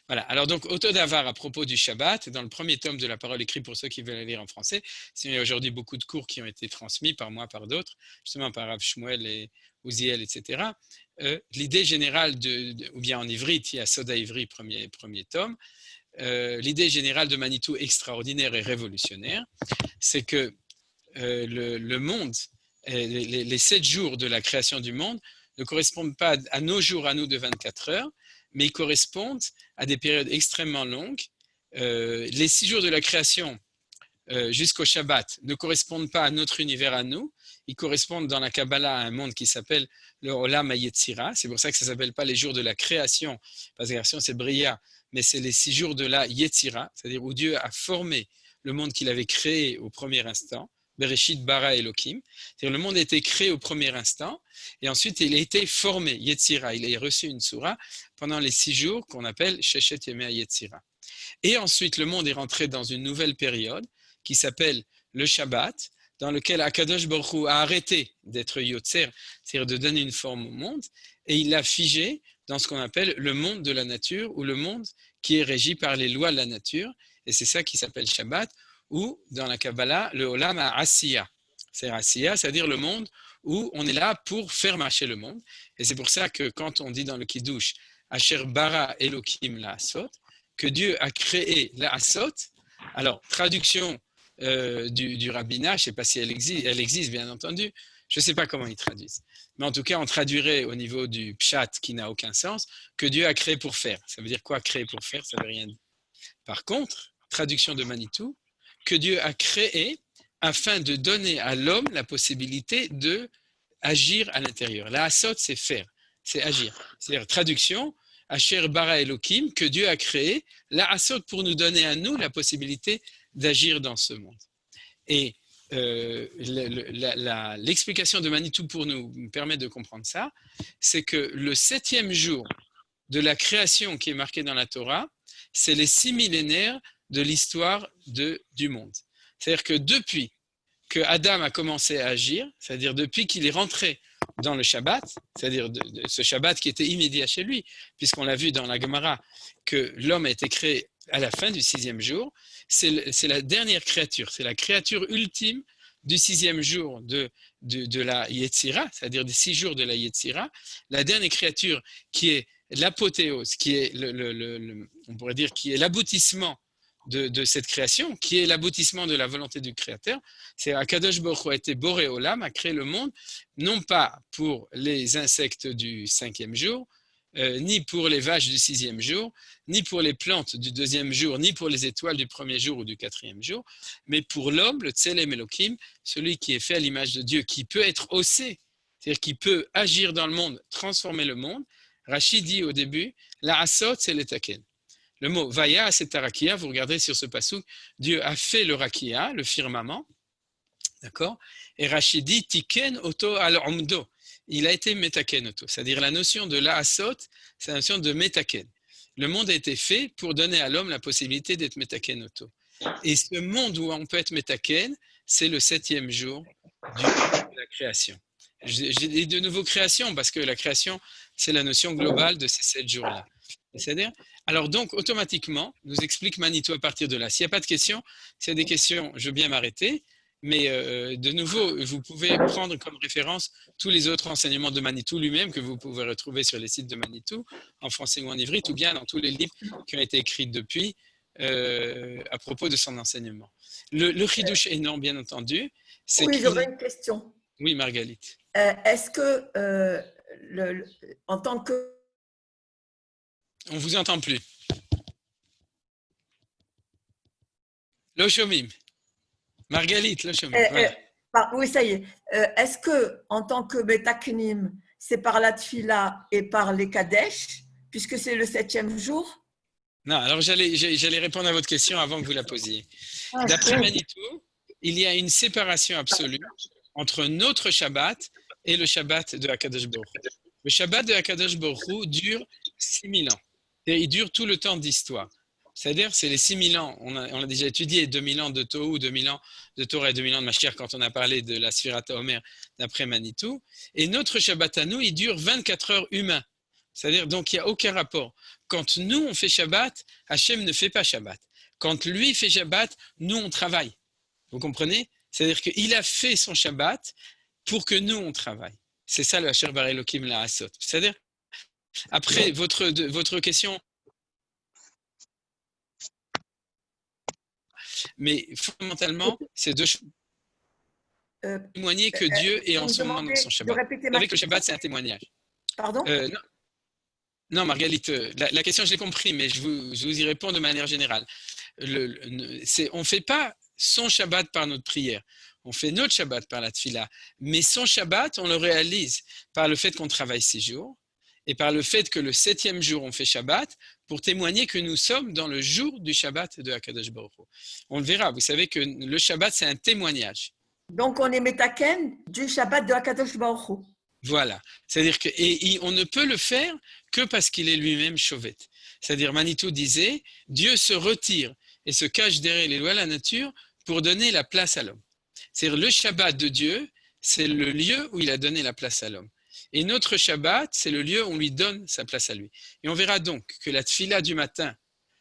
Voilà. Alors donc, Oto Davar à propos du Shabbat, dans le premier tome de la parole écrite pour ceux qui veulent la lire en français. Sinon, il y a aujourd'hui beaucoup de cours qui ont été transmis par moi, par d'autres, justement par Rav Shmuel et Uziel, etc. L'idée générale, ou bien en ivrite, il y a Soda Ivri, premier tome. L'idée générale de Manitou extraordinaire et révolutionnaire, c'est que le monde, les 7 jours de la création du monde, ne correspondent pas à nos jours, à nous de 24 heures, mais ils correspondent à des périodes extrêmement longues. Les 6 jours de la création jusqu'au Shabbat ne correspondent pas à notre univers à nous, ils correspondent dans la Kabbalah à un monde qui s'appelle le Olam HaYetzira. C'est pour ça que ça ne s'appelle pas les jours de la création, parce que la création c'est Bria, mais c'est les 6 jours de la Yetzira, c'est-à-dire où Dieu a formé le monde qu'il avait créé au premier instant. Bereshit bara Elohim, c'est-à-dire le monde a été créé au premier instant et ensuite il a été formé, Yetzira, il a reçu une soura pendant les 6 jours qu'on appelle Sheshet Yemei Yetzira. Et ensuite le monde est rentré dans une nouvelle période qui s'appelle le Shabbat, dans lequel Akadosh Baruch Hu a arrêté d'être Yotzer, c'est-à-dire de donner une forme au monde, et il l'a figé dans ce qu'on appelle le monde de la nature ou le monde qui est régi par les lois de la nature, et c'est ça qui s'appelle Shabbat, ou dans la Kabbalah, le Olam HaAsiya. C'est Asiya, c'est-à-dire le monde où on est là pour faire marcher le monde. Et c'est pour ça que quand on dit dans le Kiddush, Asher bara Elohim la Asot, que Dieu a créé la Asot, alors traduction du rabbinat, je ne sais pas si elle existe bien entendu, je ne sais pas comment ils traduisent. Mais en tout cas, on traduirait au niveau du pshat qui n'a aucun sens, que Dieu a créé pour faire. Ça veut dire quoi, créer pour faire? Ça ne veut rien dire. Par contre, traduction de Manitou, que Dieu a créé afin de donner à l'homme la possibilité d'agir à l'intérieur. La asot, c'est faire, c'est agir. C'est-à-dire, traduction, Asher bara Elohim, que Dieu a créé, la asot pour nous donner à nous la possibilité d'agir dans ce monde. Et l'explication de Manitou pour nous permet de comprendre ça, c'est que le 7e jour de la création qui est marqué dans la Torah, c'est les 6 millénaires de l'histoire du monde. C'est-à-dire que depuis que Adam a commencé à agir, c'est-à-dire depuis qu'il est rentré dans le Shabbat, c'est-à-dire de ce Shabbat qui était immédiat chez lui, puisqu'on l'a vu dans la Gemara que l'homme a été créé à la fin du 6e jour, c'est la dernière créature, c'est la créature ultime du 6e jour de la Yetzira, c'est-à-dire des 6 jours de la Yetzira, la dernière créature qui est l'apothéose, qui est on pourrait dire qui est l'aboutissement de cette création, qui est l'aboutissement de la volonté du Créateur. C'est Akadosh Baruch Hu a été Boré Olam, a créé le monde, non pas pour les insectes du 5e jour, ni pour les vaches du 6e jour, ni pour les plantes du 2e jour, ni pour les étoiles du 1er jour ou du 4e jour, mais pour l'homme, le Tselem Elohim, celui qui est fait à l'image de Dieu, qui peut être haussé, c'est-à-dire qui peut agir dans le monde, transformer le monde. Rachid dit au début, la asot, c'est l'etaken. Le mot vaya, c'est tarakia, vous regardez sur ce passouk, Dieu a fait le rakia, le firmament, d'accord? Et Rachid dit, tiken oto al-omdo. Il a été metaken oto, c'est-à-dire la notion de la asot, c'est la notion de metaken. Le monde a été fait pour donner à l'homme la possibilité d'être metaken oto. Et ce monde où on peut être metaken, c'est le 7e jour de la création. J'ai dit de nouveau création parce que la création, c'est la notion globale de ces 7 jours-là. C'est-à-dire, alors donc, automatiquement, nous explique Manitou à partir de là. S'il n'y a pas de questions, s'il y a des questions, je veux bien m'arrêter. Mais de nouveau, vous pouvez prendre comme référence tous les autres enseignements de Manitou lui-même que vous pouvez retrouver sur les sites de Manitou, en français ou en ivrite, ou bien dans tous les livres qui ont été écrits depuis à propos de son enseignement. Le chidouche énorme, bien entendu, c'est oui, j'aurais une question. Oui, Margalite. Est-ce que, en tant que... On ne vous entend plus. Lo shomim. Margalite, lo shomim. Voilà. Oui, ça y est. Est-ce que, en tant que Betaknim, c'est par la Tfila et par les Kadesh, puisque c'est le 7e jour? Non, alors j'allais répondre à votre question avant que vous la posiez. D'après Manitou, il y a une séparation absolue entre notre Shabbat et le Shabbat de Akadosh Baruch Hu. Le Shabbat de Akadosh Baruch Hu dure 6000 ans. Et il dure tout le temps d'histoire. C'est-à-dire, c'est les 6000 ans. On a déjà étudié 2000 ans de Tohu, 2000 ans de Torah et 2000 ans de Mashiach quand on a parlé de la Sphirata Omer d'après Manitou. Et notre Shabbat à nous, il dure 24 heures humains. C'est-à-dire, donc, il n'y a aucun rapport. Quand nous, on fait Shabbat, Hachem ne fait pas Shabbat. Quand lui fait Shabbat, nous, on travaille. Vous comprenez? C'est-à-dire qu'il a fait son Shabbat pour que nous, on travaille. C'est ça le Asher Bar Elokim la Asot. C'est-à-dire, après, votre question... Mais fondamentalement, c'est de témoigner que Dieu est en ce moment dans son Shabbat. Vous savez que le Shabbat, c'est un témoignage. Pardon? Non, Margalite, la question, je l'ai compris, mais je vous y réponds de manière générale. On ne fait pas son Shabbat par notre prière. On fait notre Shabbat par la Tfila. Mais son Shabbat, on le réalise par le fait qu'on travaille 6 jours et par le fait que le 7e jour, on fait Shabbat pour témoigner que nous sommes dans le jour du Shabbat de Akadosh Baruch Hu. On le verra. Vous savez que le Shabbat, c'est un témoignage. Donc, on est Metaken du Shabbat de Akadosh Baruch Hu. Voilà. C'est-à-dire qu'on ne peut le faire que parce qu'il est lui-même Shovet. C'est-à-dire, Manitou disait, Dieu se retire et se cache derrière les lois de la nature pour donner la place à l'homme. C'est-à-dire, le Shabbat de Dieu, c'est le lieu où il a donné la place à l'homme. Et notre Shabbat, c'est le lieu où on lui donne sa place à lui. Et on verra donc que la tfila du matin,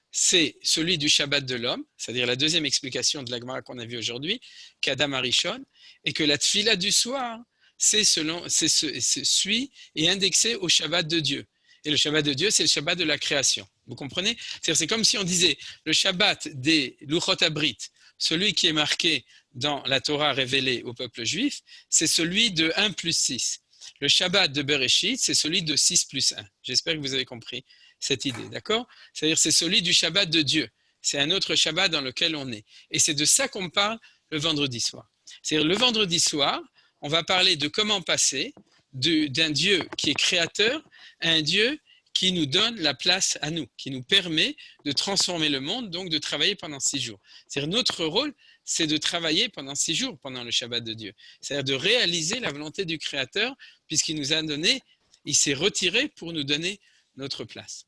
c'est celui du Shabbat de l'homme, c'est-à-dire la deuxième explication de la Gemara qu'on a vue aujourd'hui, qu'Adam Arishon, et que la tfila du soir, c'est celui et indexé au Shabbat de Dieu. Et le Shabbat de Dieu, c'est le Shabbat de la création. Vous comprenez? C'est comme si on disait le Shabbat des Luchot Abrit, celui qui est marqué dans la Torah révélée au peuple juif, c'est celui de 1 plus 6. Le Shabbat de Bereshit, c'est celui de 6 plus 1. J'espère que vous avez compris cette idée, d'accord? C'est-à-dire c'est celui du Shabbat de Dieu. C'est un autre Shabbat dans lequel on est. Et c'est de ça qu'on parle le vendredi soir. C'est-à-dire le vendredi soir, on va parler de comment passer d'un Dieu qui est créateur à un Dieu qui nous donne la place à nous, qui nous permet de transformer le monde, donc de travailler pendant 6 jours. C'est-à-dire notre rôle, c'est de travailler pendant 6 jours pendant le Shabbat de Dieu. C'est-à-dire de réaliser la volonté du Créateur, puisqu'il nous a donné, il s'est retiré pour nous donner notre place.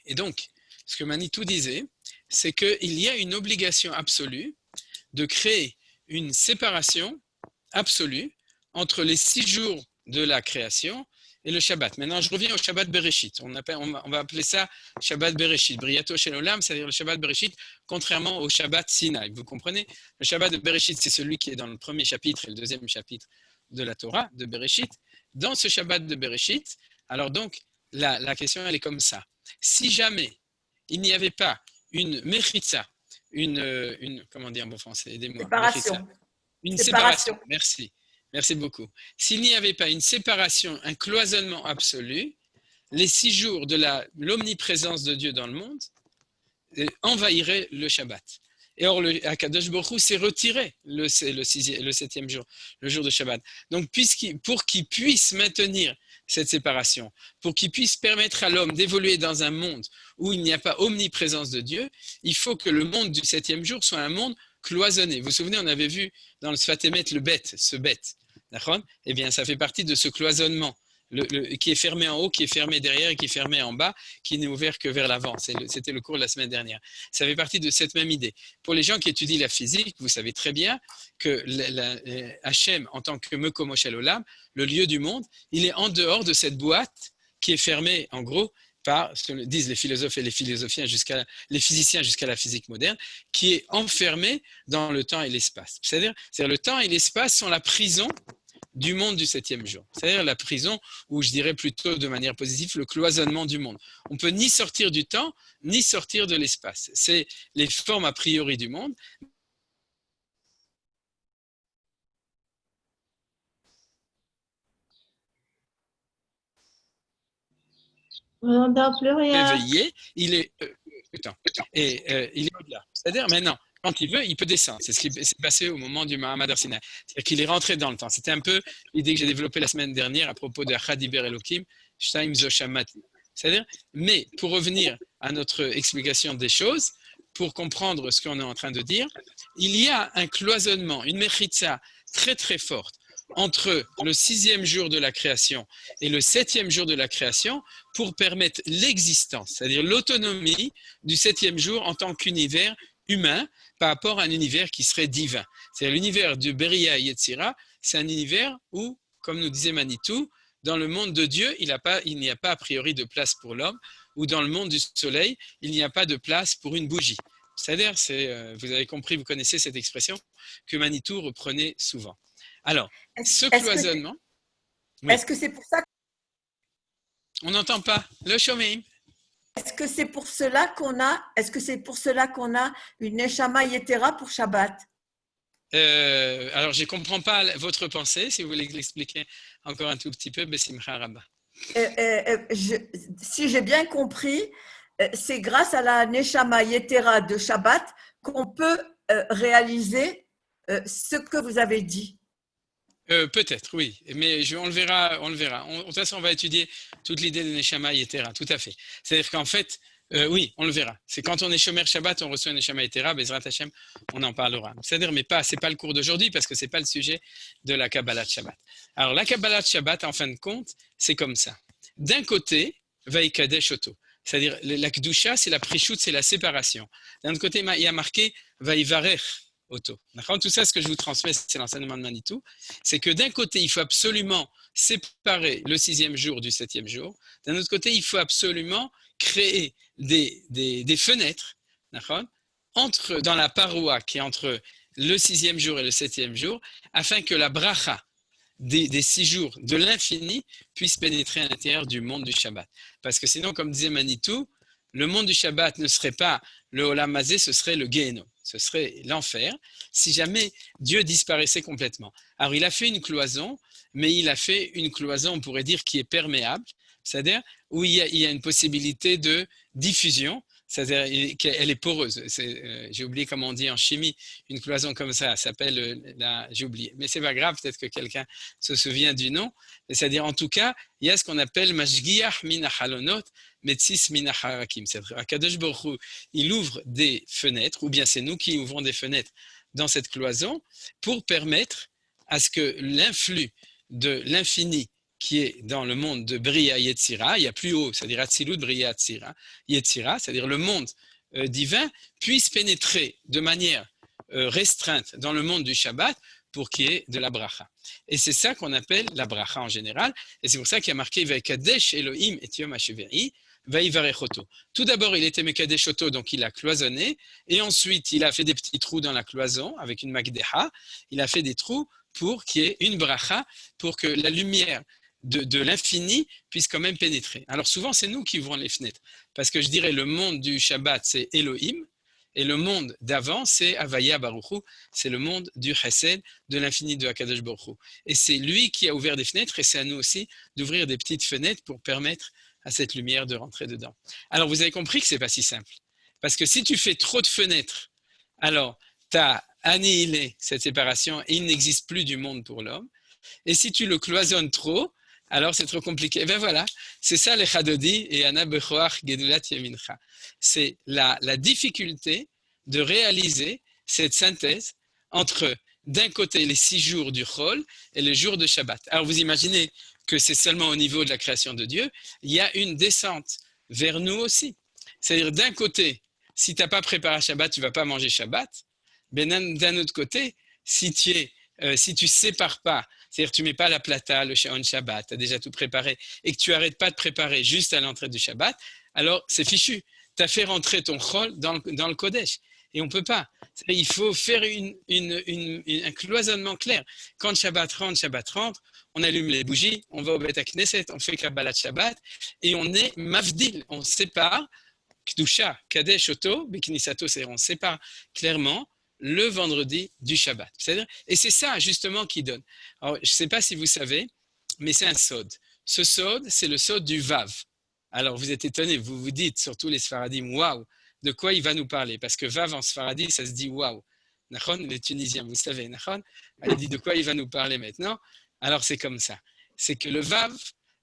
Et donc, ce que Manitou disait, c'est qu'il y a une obligation absolue de créer une séparation absolue entre les 6 jours de la création et le Shabbat. Maintenant, je reviens au Shabbat Bereshit. On va appeler ça Shabbat Bereshit. Briato Shel Olam, c'est-à-dire le Shabbat Bereshit, contrairement au Shabbat Sinaï. Vous comprenez? Le Shabbat de Bereshit, c'est celui qui est dans le premier chapitre et le deuxième chapitre de la Torah, de Bereshit. Dans ce Shabbat de Bereshit, alors donc, la question, elle est comme ça. Si jamais il n'y avait pas une mechitza, comment dire en bon français, aidez-moi. Séparation. Une séparation. Merci beaucoup. S'il n'y avait pas une séparation, un cloisonnement absolu, les 6 jours de l'omniprésence de Dieu dans le monde envahiraient le Shabbat. Et or, Akadosh Baruch Hu s'est retiré le 7e jour, le jour de Shabbat. Donc, pour qu'il puisse maintenir cette séparation, pour qu'il puisse permettre à l'homme d'évoluer dans un monde où il n'y a pas omniprésence de Dieu, il faut que le monde du 7e jour soit un monde cloisonné. Vous vous souvenez, on avait vu dans le Sfat Emet le bête, ce bête. D'accord ? Eh bien, ça fait partie de ce cloisonnement qui est fermé en haut, qui est fermé derrière et qui est fermé en bas, qui n'est ouvert que vers l'avant. C'était le cours de la semaine dernière. Ça fait partie de cette même idée. Pour les gens qui étudient la physique, vous savez très bien que Hachem, en tant que Mekomo Shel Olam, le lieu du monde, il est en dehors de cette boîte qui est fermée, en gros, par ce que disent les philosophes et les philosophiens les physiciens jusqu'à la physique moderne, qui est enfermée dans le temps et l'espace. C'est-à-dire le temps et l'espace sont la prison du monde du 7e jour. C'est-à-dire la prison, ou je dirais plutôt de manière positive, le cloisonnement du monde. On ne peut ni sortir du temps, ni sortir de l'espace. C'est les formes a priori du monde. On n'entend plus rien. Éveillé, il est il est au-delà. C'est-à-dire maintenant, quand il veut, il peut descendre. C'est ce qui s'est passé au moment du Mahamad Arsinaï. C'est-à-dire qu'il est rentré dans le temps. C'était un peu l'idée que j'ai développée la semaine dernière à propos de Chadiber Elohim, Shtaim Zoshamati. C'est-à-dire, mais pour revenir à notre explication des choses, pour comprendre ce qu'on est en train de dire, il y a un cloisonnement, une mechitza très très forte entre le 6e jour de la création et le 7e jour de la création pour permettre l'existence, c'est-à-dire l'autonomie du 7e jour en tant qu'univers humain par rapport à un univers qui serait divin. C'est-à-dire l'univers de Beria et Yetzira, c'est un univers où, comme nous disait Manitou, dans le monde de Dieu, il n'y a pas a priori de place pour l'homme, ou dans le monde du soleil, il n'y a pas de place pour une bougie. C'est-à-dire, vous avez compris, vous connaissez cette expression que Manitou reprenait souvent. Alors, ce cloisonnement… Est-ce que c'est pour ça… On n'entend pas. Le Shomeim. Est-ce que c'est pour cela qu'on a une Neshama Yetera pour Shabbat? Alors, je ne comprends pas votre pensée. Si vous voulez l'expliquer encore un tout petit peu, Bessimcha Rabba. Si j'ai bien compris, c'est grâce à la Neshama Yetera de Shabbat qu'on peut réaliser ce que vous avez dit. Peut-être, oui, mais on le verra. De toute façon, on va étudier toute l'idée de Neshama Yetera, tout à fait. C'est-à-dire qu'en fait, oui, on le verra. C'est quand on est Shomer Shabbat, on reçoit Neshama Yetera, Bezrat Hashem, on en parlera. C'est-à-dire, mais c'est pas le cours d'aujourd'hui parce que c'est pas le sujet de la Kabbalah de Shabbat. Alors, la Kabbalah de Shabbat, en fin de compte, c'est comme ça. D'un côté, Vaikadesh Oto. C'est-à-dire, la Kedusha, c'est la Prichut, c'est la séparation. D'un autre côté, il y a marqué Vaivarech Oto. Tout ça, ce que je vous transmets, c'est l'enseignement de Manitou. C'est que d'un côté, il faut absolument séparer le 6e jour du 7e jour. D'un autre côté, il faut absolument créer des fenêtres dans la paroi qui est entre le 6e jour et le 7e jour, afin que la bracha des 6 jours de l'infini puisse pénétrer à l'intérieur du monde du Shabbat. Parce que sinon, comme disait Manitou, le monde du Shabbat ne serait pas le Olam Hazé, ce serait le Gehenom, ce serait l'enfer, si jamais Dieu disparaissait complètement. Alors, il a fait une cloison, mais il a fait une cloison, on pourrait dire, qui est perméable, c'est-à-dire où il y a une possibilité de diffusion, c'est-à-dire qu'elle est poreuse. J'ai oublié comment on dit en chimie, une cloison comme ça s'appelle, j'ai oublié, mais c'est pas grave, peut-être que quelqu'un se souvient du nom. C'est-à-dire, en tout cas, il y a ce qu'on appelle Mashgiach min halonot, Metzis min harakim. C'est-à-dire, Akadosh Baruch Hu, il ouvre des fenêtres, ou bien c'est nous qui ouvrons des fenêtres dans cette cloison pour permettre à ce que l'influx de l'infini qui est dans le monde de Bria Yetzira, il y a plus haut, c'est-à-dire Atzilut Bria Yetzira, c'est-à-dire le monde divin, puisse pénétrer de manière restreinte dans le monde du Shabbat pour qu'il y ait de la bracha. Et c'est ça qu'on appelle la bracha en général. Et c'est pour ça qu'il y a marqué Vaykadesh Elohim et Yom HaShvi'i Vayivarechoto. Tout d'abord, il était Mekadesh Oto, donc il a cloisonné. Et ensuite, il a fait des petits trous dans la cloison avec une Magdeha. Il a fait des trous pour qu'il y ait une bracha, pour que la lumière de l'infini puisse quand même pénétrer. Alors souvent, c'est nous qui ouvrons les fenêtres. Parce que je dirais, le monde du Shabbat, c'est Elohim. Et le monde d'avant, c'est Havaya Baruch Hu, c'est le monde du Chesed, de l'infini de Hakadosh Baruch Hu. Et c'est lui qui a ouvert des fenêtres, et c'est à nous aussi d'ouvrir des petites fenêtres pour permettre à cette lumière de rentrer dedans. Alors, vous avez compris que ce n'est pas si simple. Parce que si tu fais trop de fenêtres, alors tu as annihilé cette séparation et il n'existe plus du monde pour l'homme. Et si tu le cloisonnes trop, alors c'est trop compliqué. Et bien voilà, c'est ça les Chadodi et Ana Bechoach Gedulat Yemincha. C'est la difficulté de réaliser cette synthèse entre, d'un côté, les 6 jours du Chol et les jours de Shabbat. Alors vous imaginez que c'est seulement au niveau de la création de Dieu, il y a une descente vers nous aussi. C'est-à-dire, d'un côté, si tu n'as pas préparé Shabbat, tu ne vas pas manger Shabbat. Mais d'un autre côté, si tu ne sépares pas, c'est-à-dire tu ne mets pas la plata, le Shaon Shabbat, tu as déjà tout préparé, et que tu n'arrêtes pas de préparer juste à l'entrée du Shabbat, alors c'est fichu. Tu as fait rentrer ton Chol dans le Kodesh. Et on ne peut pas. Il faut faire un cloisonnement clair. Quand Shabbat rentre, on allume les bougies, on va au Beth Knesset, on fait Kabbalat Shabbat, et on est mavdil, on sépare Kedusha, Kadesh, Oto, Bekinisato, c'est-à-dire on sépare clairement le vendredi du Shabbat. C'est-à-dire, et c'est ça justement qui donne. Alors, je ne sais pas si vous savez, mais c'est un sod. Ce sod, c'est le sod du Vav. Alors vous êtes étonnés, vous vous dites, surtout les Sfaradim, waouh, de quoi il va nous parler? Parce que Vav en Sfaradi, ça se dit waouh. Nachon, les Tunisiens, vous savez, Nachon, il dit de quoi il va nous parler maintenant. Alors c'est comme ça. C'est que le Vav,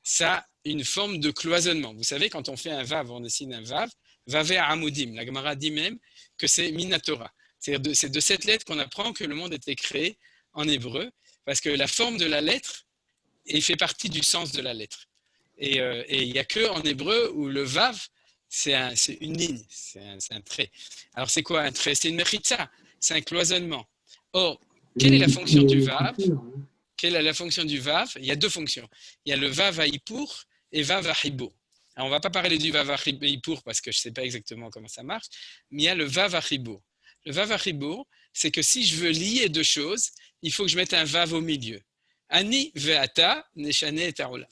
ça a une forme de cloisonnement. Vous savez, quand on fait un Vav, on dessine un Vav, Vavé Amoudim. La Gemara dit même que c'est Minatora. C'est de cette lettre qu'on apprend que le monde a été créé en hébreu, parce que la forme de la lettre fait partie du sens de la lettre. Et il n'y a qu'en hébreu où le Vav, c'est une ligne, c'est un trait. Alors c'est quoi un trait? C'est une mechitza, c'est un cloisonnement. Or, quelle est la fonction du Vav? Quelle est la fonction du Vav? Il y a 2 fonctions. Il y a le Vav à Hippour et Vav à Hibour. Alors, on ne va pas parler du Vav à Hippour parce que je ne sais pas exactement comment ça marche, mais il y a le Vav à Hibour. Le Vav à Hibour, c'est que si je veux lier 2 choses, il faut que je mette un Vav au milieu. Ani ve'ata neshane et tarolam.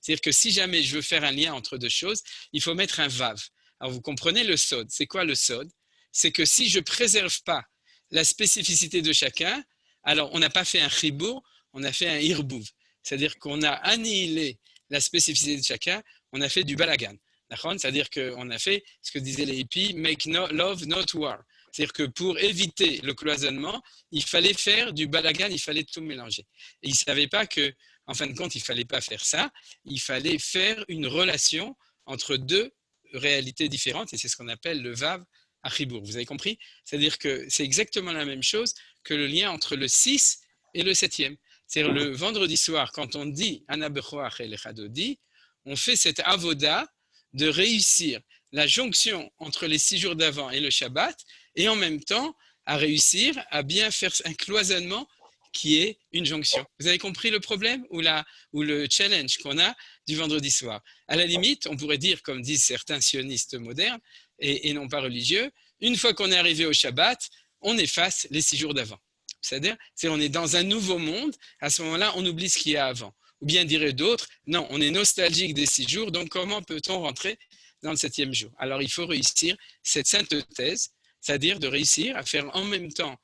C'est-à-dire que si jamais je veux faire un lien entre 2 choses, il faut mettre un Vav. Alors, vous comprenez le sod. C'est quoi le sod? C'est que si je ne préserve pas la spécificité de chacun, alors on n'a pas fait un Hibour, on a fait un Hirbouv. C'est-à-dire qu'on a annihilé la spécificité de chacun, on a fait du balagan. C'est-à-dire qu'on a fait ce que disaient les hippies, make love, not war. C'est-à-dire que pour éviter le cloisonnement, il fallait faire du balagan, il fallait tout mélanger. Et ils ne savaient pas qu'en fin de compte, il ne fallait pas faire ça, il fallait faire une relation entre 2 réalités différentes, et c'est ce qu'on appelle le Vav à Hibour. Vous avez compris? C'est-à-dire que c'est exactement la même chose que le lien entre le 6 et le 7e. C'est-à-dire le vendredi soir, quand on dit Ana Bechoach et le Chadodi, on fait cette avoda de réussir la jonction entre les 6 jours d'avant et le Shabbat, et en même temps à réussir à bien faire un cloisonnement qui est une jonction. Vous avez compris le problème ou le challenge qu'on a du vendredi soir? À la limite, on pourrait dire, comme disent certains sionistes modernes et non pas religieux, une fois qu'on est arrivé au Shabbat, on efface les 6 jours d'avant. C'est-à-dire, on est dans un nouveau monde, à ce moment-là, on oublie ce qu'il y a avant. Ou bien diraient d'autres, non, on est nostalgique des 6 jours, donc comment peut-on rentrer dans le 7e jour? Alors, il faut réussir cette synthèse, c'est-à-dire de réussir à faire en même temps,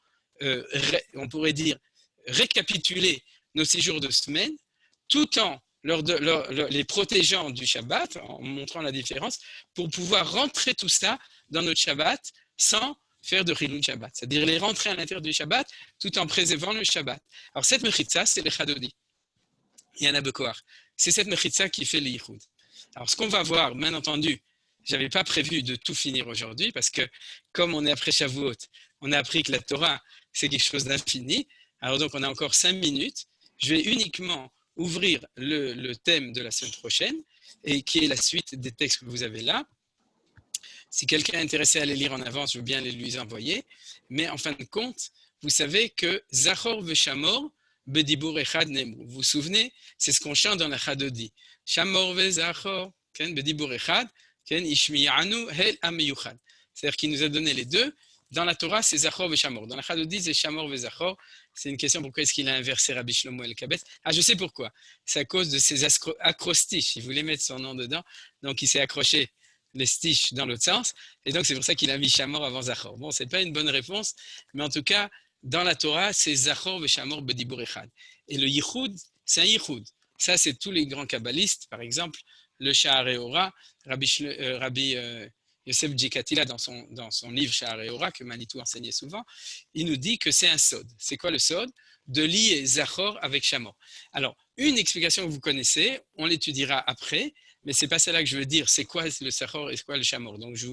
on pourrait dire, récapituler nos 6 jours de semaine, tout en les protégeant du Shabbat, en montrant la différence, pour pouvoir rentrer tout ça dans notre Shabbat sans faire de Chilul Shabbat, c'est-à-dire les rentrer à l'intérieur du Shabbat tout en préservant le Shabbat. Alors cette mechitza, c'est le Chadodi. Yana Bekoach. C'est cette mechitza qui fait le Yichud. Alors ce qu'on va voir, bien entendu, je n'avais pas prévu de tout finir aujourd'hui parce que comme on est après Shavuot, on a appris que la Torah, c'est quelque chose d'infini. Alors donc on a encore 5 minutes. Je vais uniquement ouvrir le thème de la semaine prochaine et qui est la suite des textes que vous avez là. Si quelqu'un est intéressé à les lire en avance, je veux bien les lui envoyer. Mais en fin de compte, vous savez que Zachor Veshamor bedibur echad nemru. Vous vous souvenez, c'est ce qu'on chante dans la Chadodi. Shamor vezachor, bedibur echad, ishmiyanu hel amiyuchad. C'est-à-dire qu'il nous a donné les deux. Dans la Torah, c'est Zachor et Shamor. Dans la Chadodi, c'est Shamor et Zachor. C'est une question, pourquoi est-ce qu'il a inversé Rabbi Shlomo el-Kabetz? Ah, je sais pourquoi. C'est à cause de ses acrostiches. Il voulait mettre son nom dedans, donc il s'est accroché les stiches dans l'autre sens. Et donc, c'est pour ça qu'il a mis Shamor avant Zachor. Bon, ce n'est pas une bonne réponse, mais en tout cas, dans la Torah, c'est Zachor et Shamor bedibur echad. Et le Yichud, c'est un Yichud. Ça, c'est tous les grands kabbalistes. Par exemple, le Sha'arei Ora, Rabbi Yosef Djikatila, dans son livre Sha'arei Ora, que Manitou enseignait souvent, il nous dit que c'est un sod. C'est quoi le sod? De lier Zachor avec Shamor. Alors, une explication que vous connaissez, on l'étudiera après, mais ce n'est pas celle-là que je veux dire. C'est quoi le Zachor et c'est quoi le Shamor? Donc, je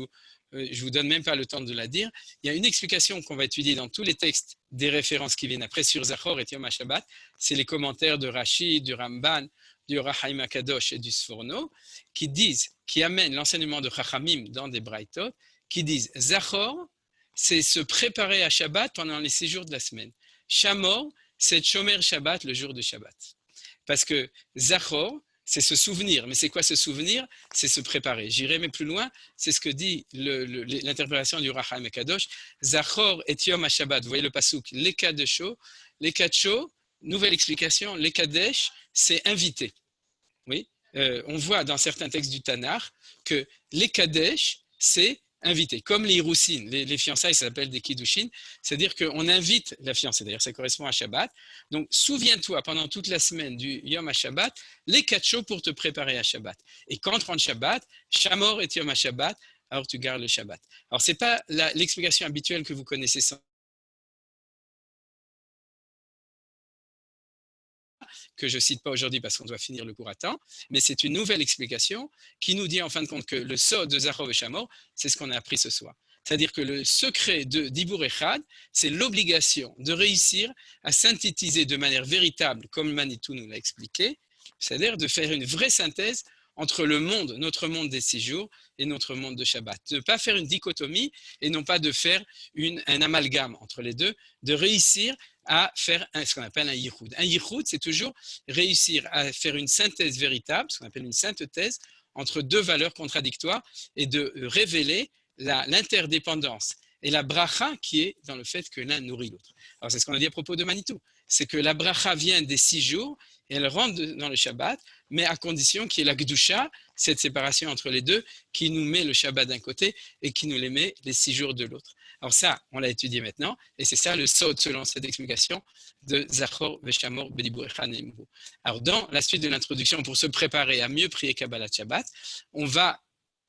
vous donne même pas le temps de la dire. Il y a une explication qu'on va étudier dans tous les textes des références qui viennent après sur Zachor et Yom HaShabbat. C'est les commentaires de Rashi, du Ramban, du Rahaim HaKadosh et du Sforno, qui amènent l'enseignement de Chachamim dans des Braïtot, qui disent Zachor, c'est se préparer à Shabbat pendant les 6 jours de la semaine. Shamor, c'est Shomer Shabbat le jour de Shabbat. Parce que Zachor, c'est se souvenir. Mais c'est quoi se souvenir? C'est se préparer. J'irai mais plus loin, c'est ce que dit l'interprétation du Rahaim HaKadosh. Zachor et Yom HaShabbat, vous voyez le pasouk, les Kadesho, nouvelle explication, les Kadesh, c'est invité. Oui, on voit dans certains textes du Tanakh que les Kadesh, c'est invité. Comme les Hirousin, les fiançailles, ça s'appelle des Kiddushin, c'est-à-dire qu'on invite la fiancée. D'ailleurs, ça correspond à Shabbat. Donc, souviens-toi pendant toute la semaine du Yom HaShabbat, les 4 jours pour te préparer à Shabbat. Et quand tu rentres Shabbat, Shamor et Yom HaShabbat, alors tu gardes le Shabbat. Alors, ce n'est pas l'explication habituelle que vous connaissez sans que je ne cite pas aujourd'hui parce qu'on doit finir le cours à temps, mais c'est une nouvelle explication qui nous dit en fin de compte que le sod de Zachor et Shamor, c'est ce qu'on a appris ce soir. C'est-à-dire que le secret de Dibur Echad, c'est l'obligation de réussir à synthétiser de manière véritable, comme Manitou nous l'a expliqué, c'est-à-dire de faire une vraie synthèse entre le monde, notre monde des 6 jours et notre monde de Shabbat. De ne pas faire une dichotomie et non pas de faire un amalgame entre les deux, de réussir à faire ce qu'on appelle un yichud. Un yichud, c'est toujours réussir à faire une synthèse véritable, ce qu'on appelle une synthèse, entre 2 valeurs contradictoires et de révéler l'interdépendance et la bracha qui est dans le fait que l'un nourrit l'autre. Alors c'est ce qu'on a dit à propos de Manitou, c'est que la bracha vient des 6 jours et elle rentre dans le Shabbat, mais à condition qu'il y ait la Kedusha, cette séparation entre les deux, qui nous met le Shabbat d'un côté et qui nous les met les 6 jours de l'autre. Alors ça, on l'a étudié maintenant, et c'est ça le sod selon cette explication de Zachor Veshamor Bedibur Echad Nemru. Alors dans la suite de l'introduction, pour se préparer à mieux prier Kabbalat Shabbat, on va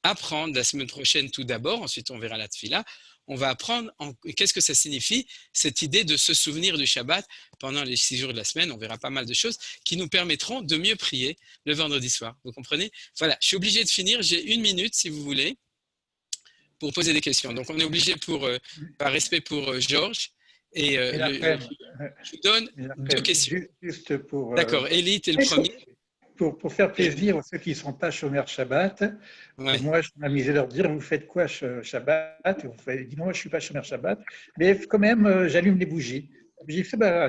apprendre la semaine prochaine tout d'abord, ensuite on verra la Tfila, on va apprendre qu'est-ce que ça signifie, cette idée de se souvenir du Shabbat pendant les 6 jours de la semaine. On verra pas mal de choses qui nous permettront de mieux prier le vendredi soir. Vous comprenez? Voilà, je suis obligé de finir. J'ai 1 minute, si vous voulez, pour poser des questions. Donc, on est obligé, par respect pour Georges, et je vous donne 2 questions. Juste pour, d'accord, Élie, tu es le premier. Pour faire plaisir à ceux qui ne sont pas chômeurs Shabbat, Ouais. moi, je m'amusais à leur dire, vous faites quoi Shabbat? Ils dit, non, moi, je ne suis pas chômeur Shabbat, mais quand même, j'allume les bougies. J'ai fait, bah,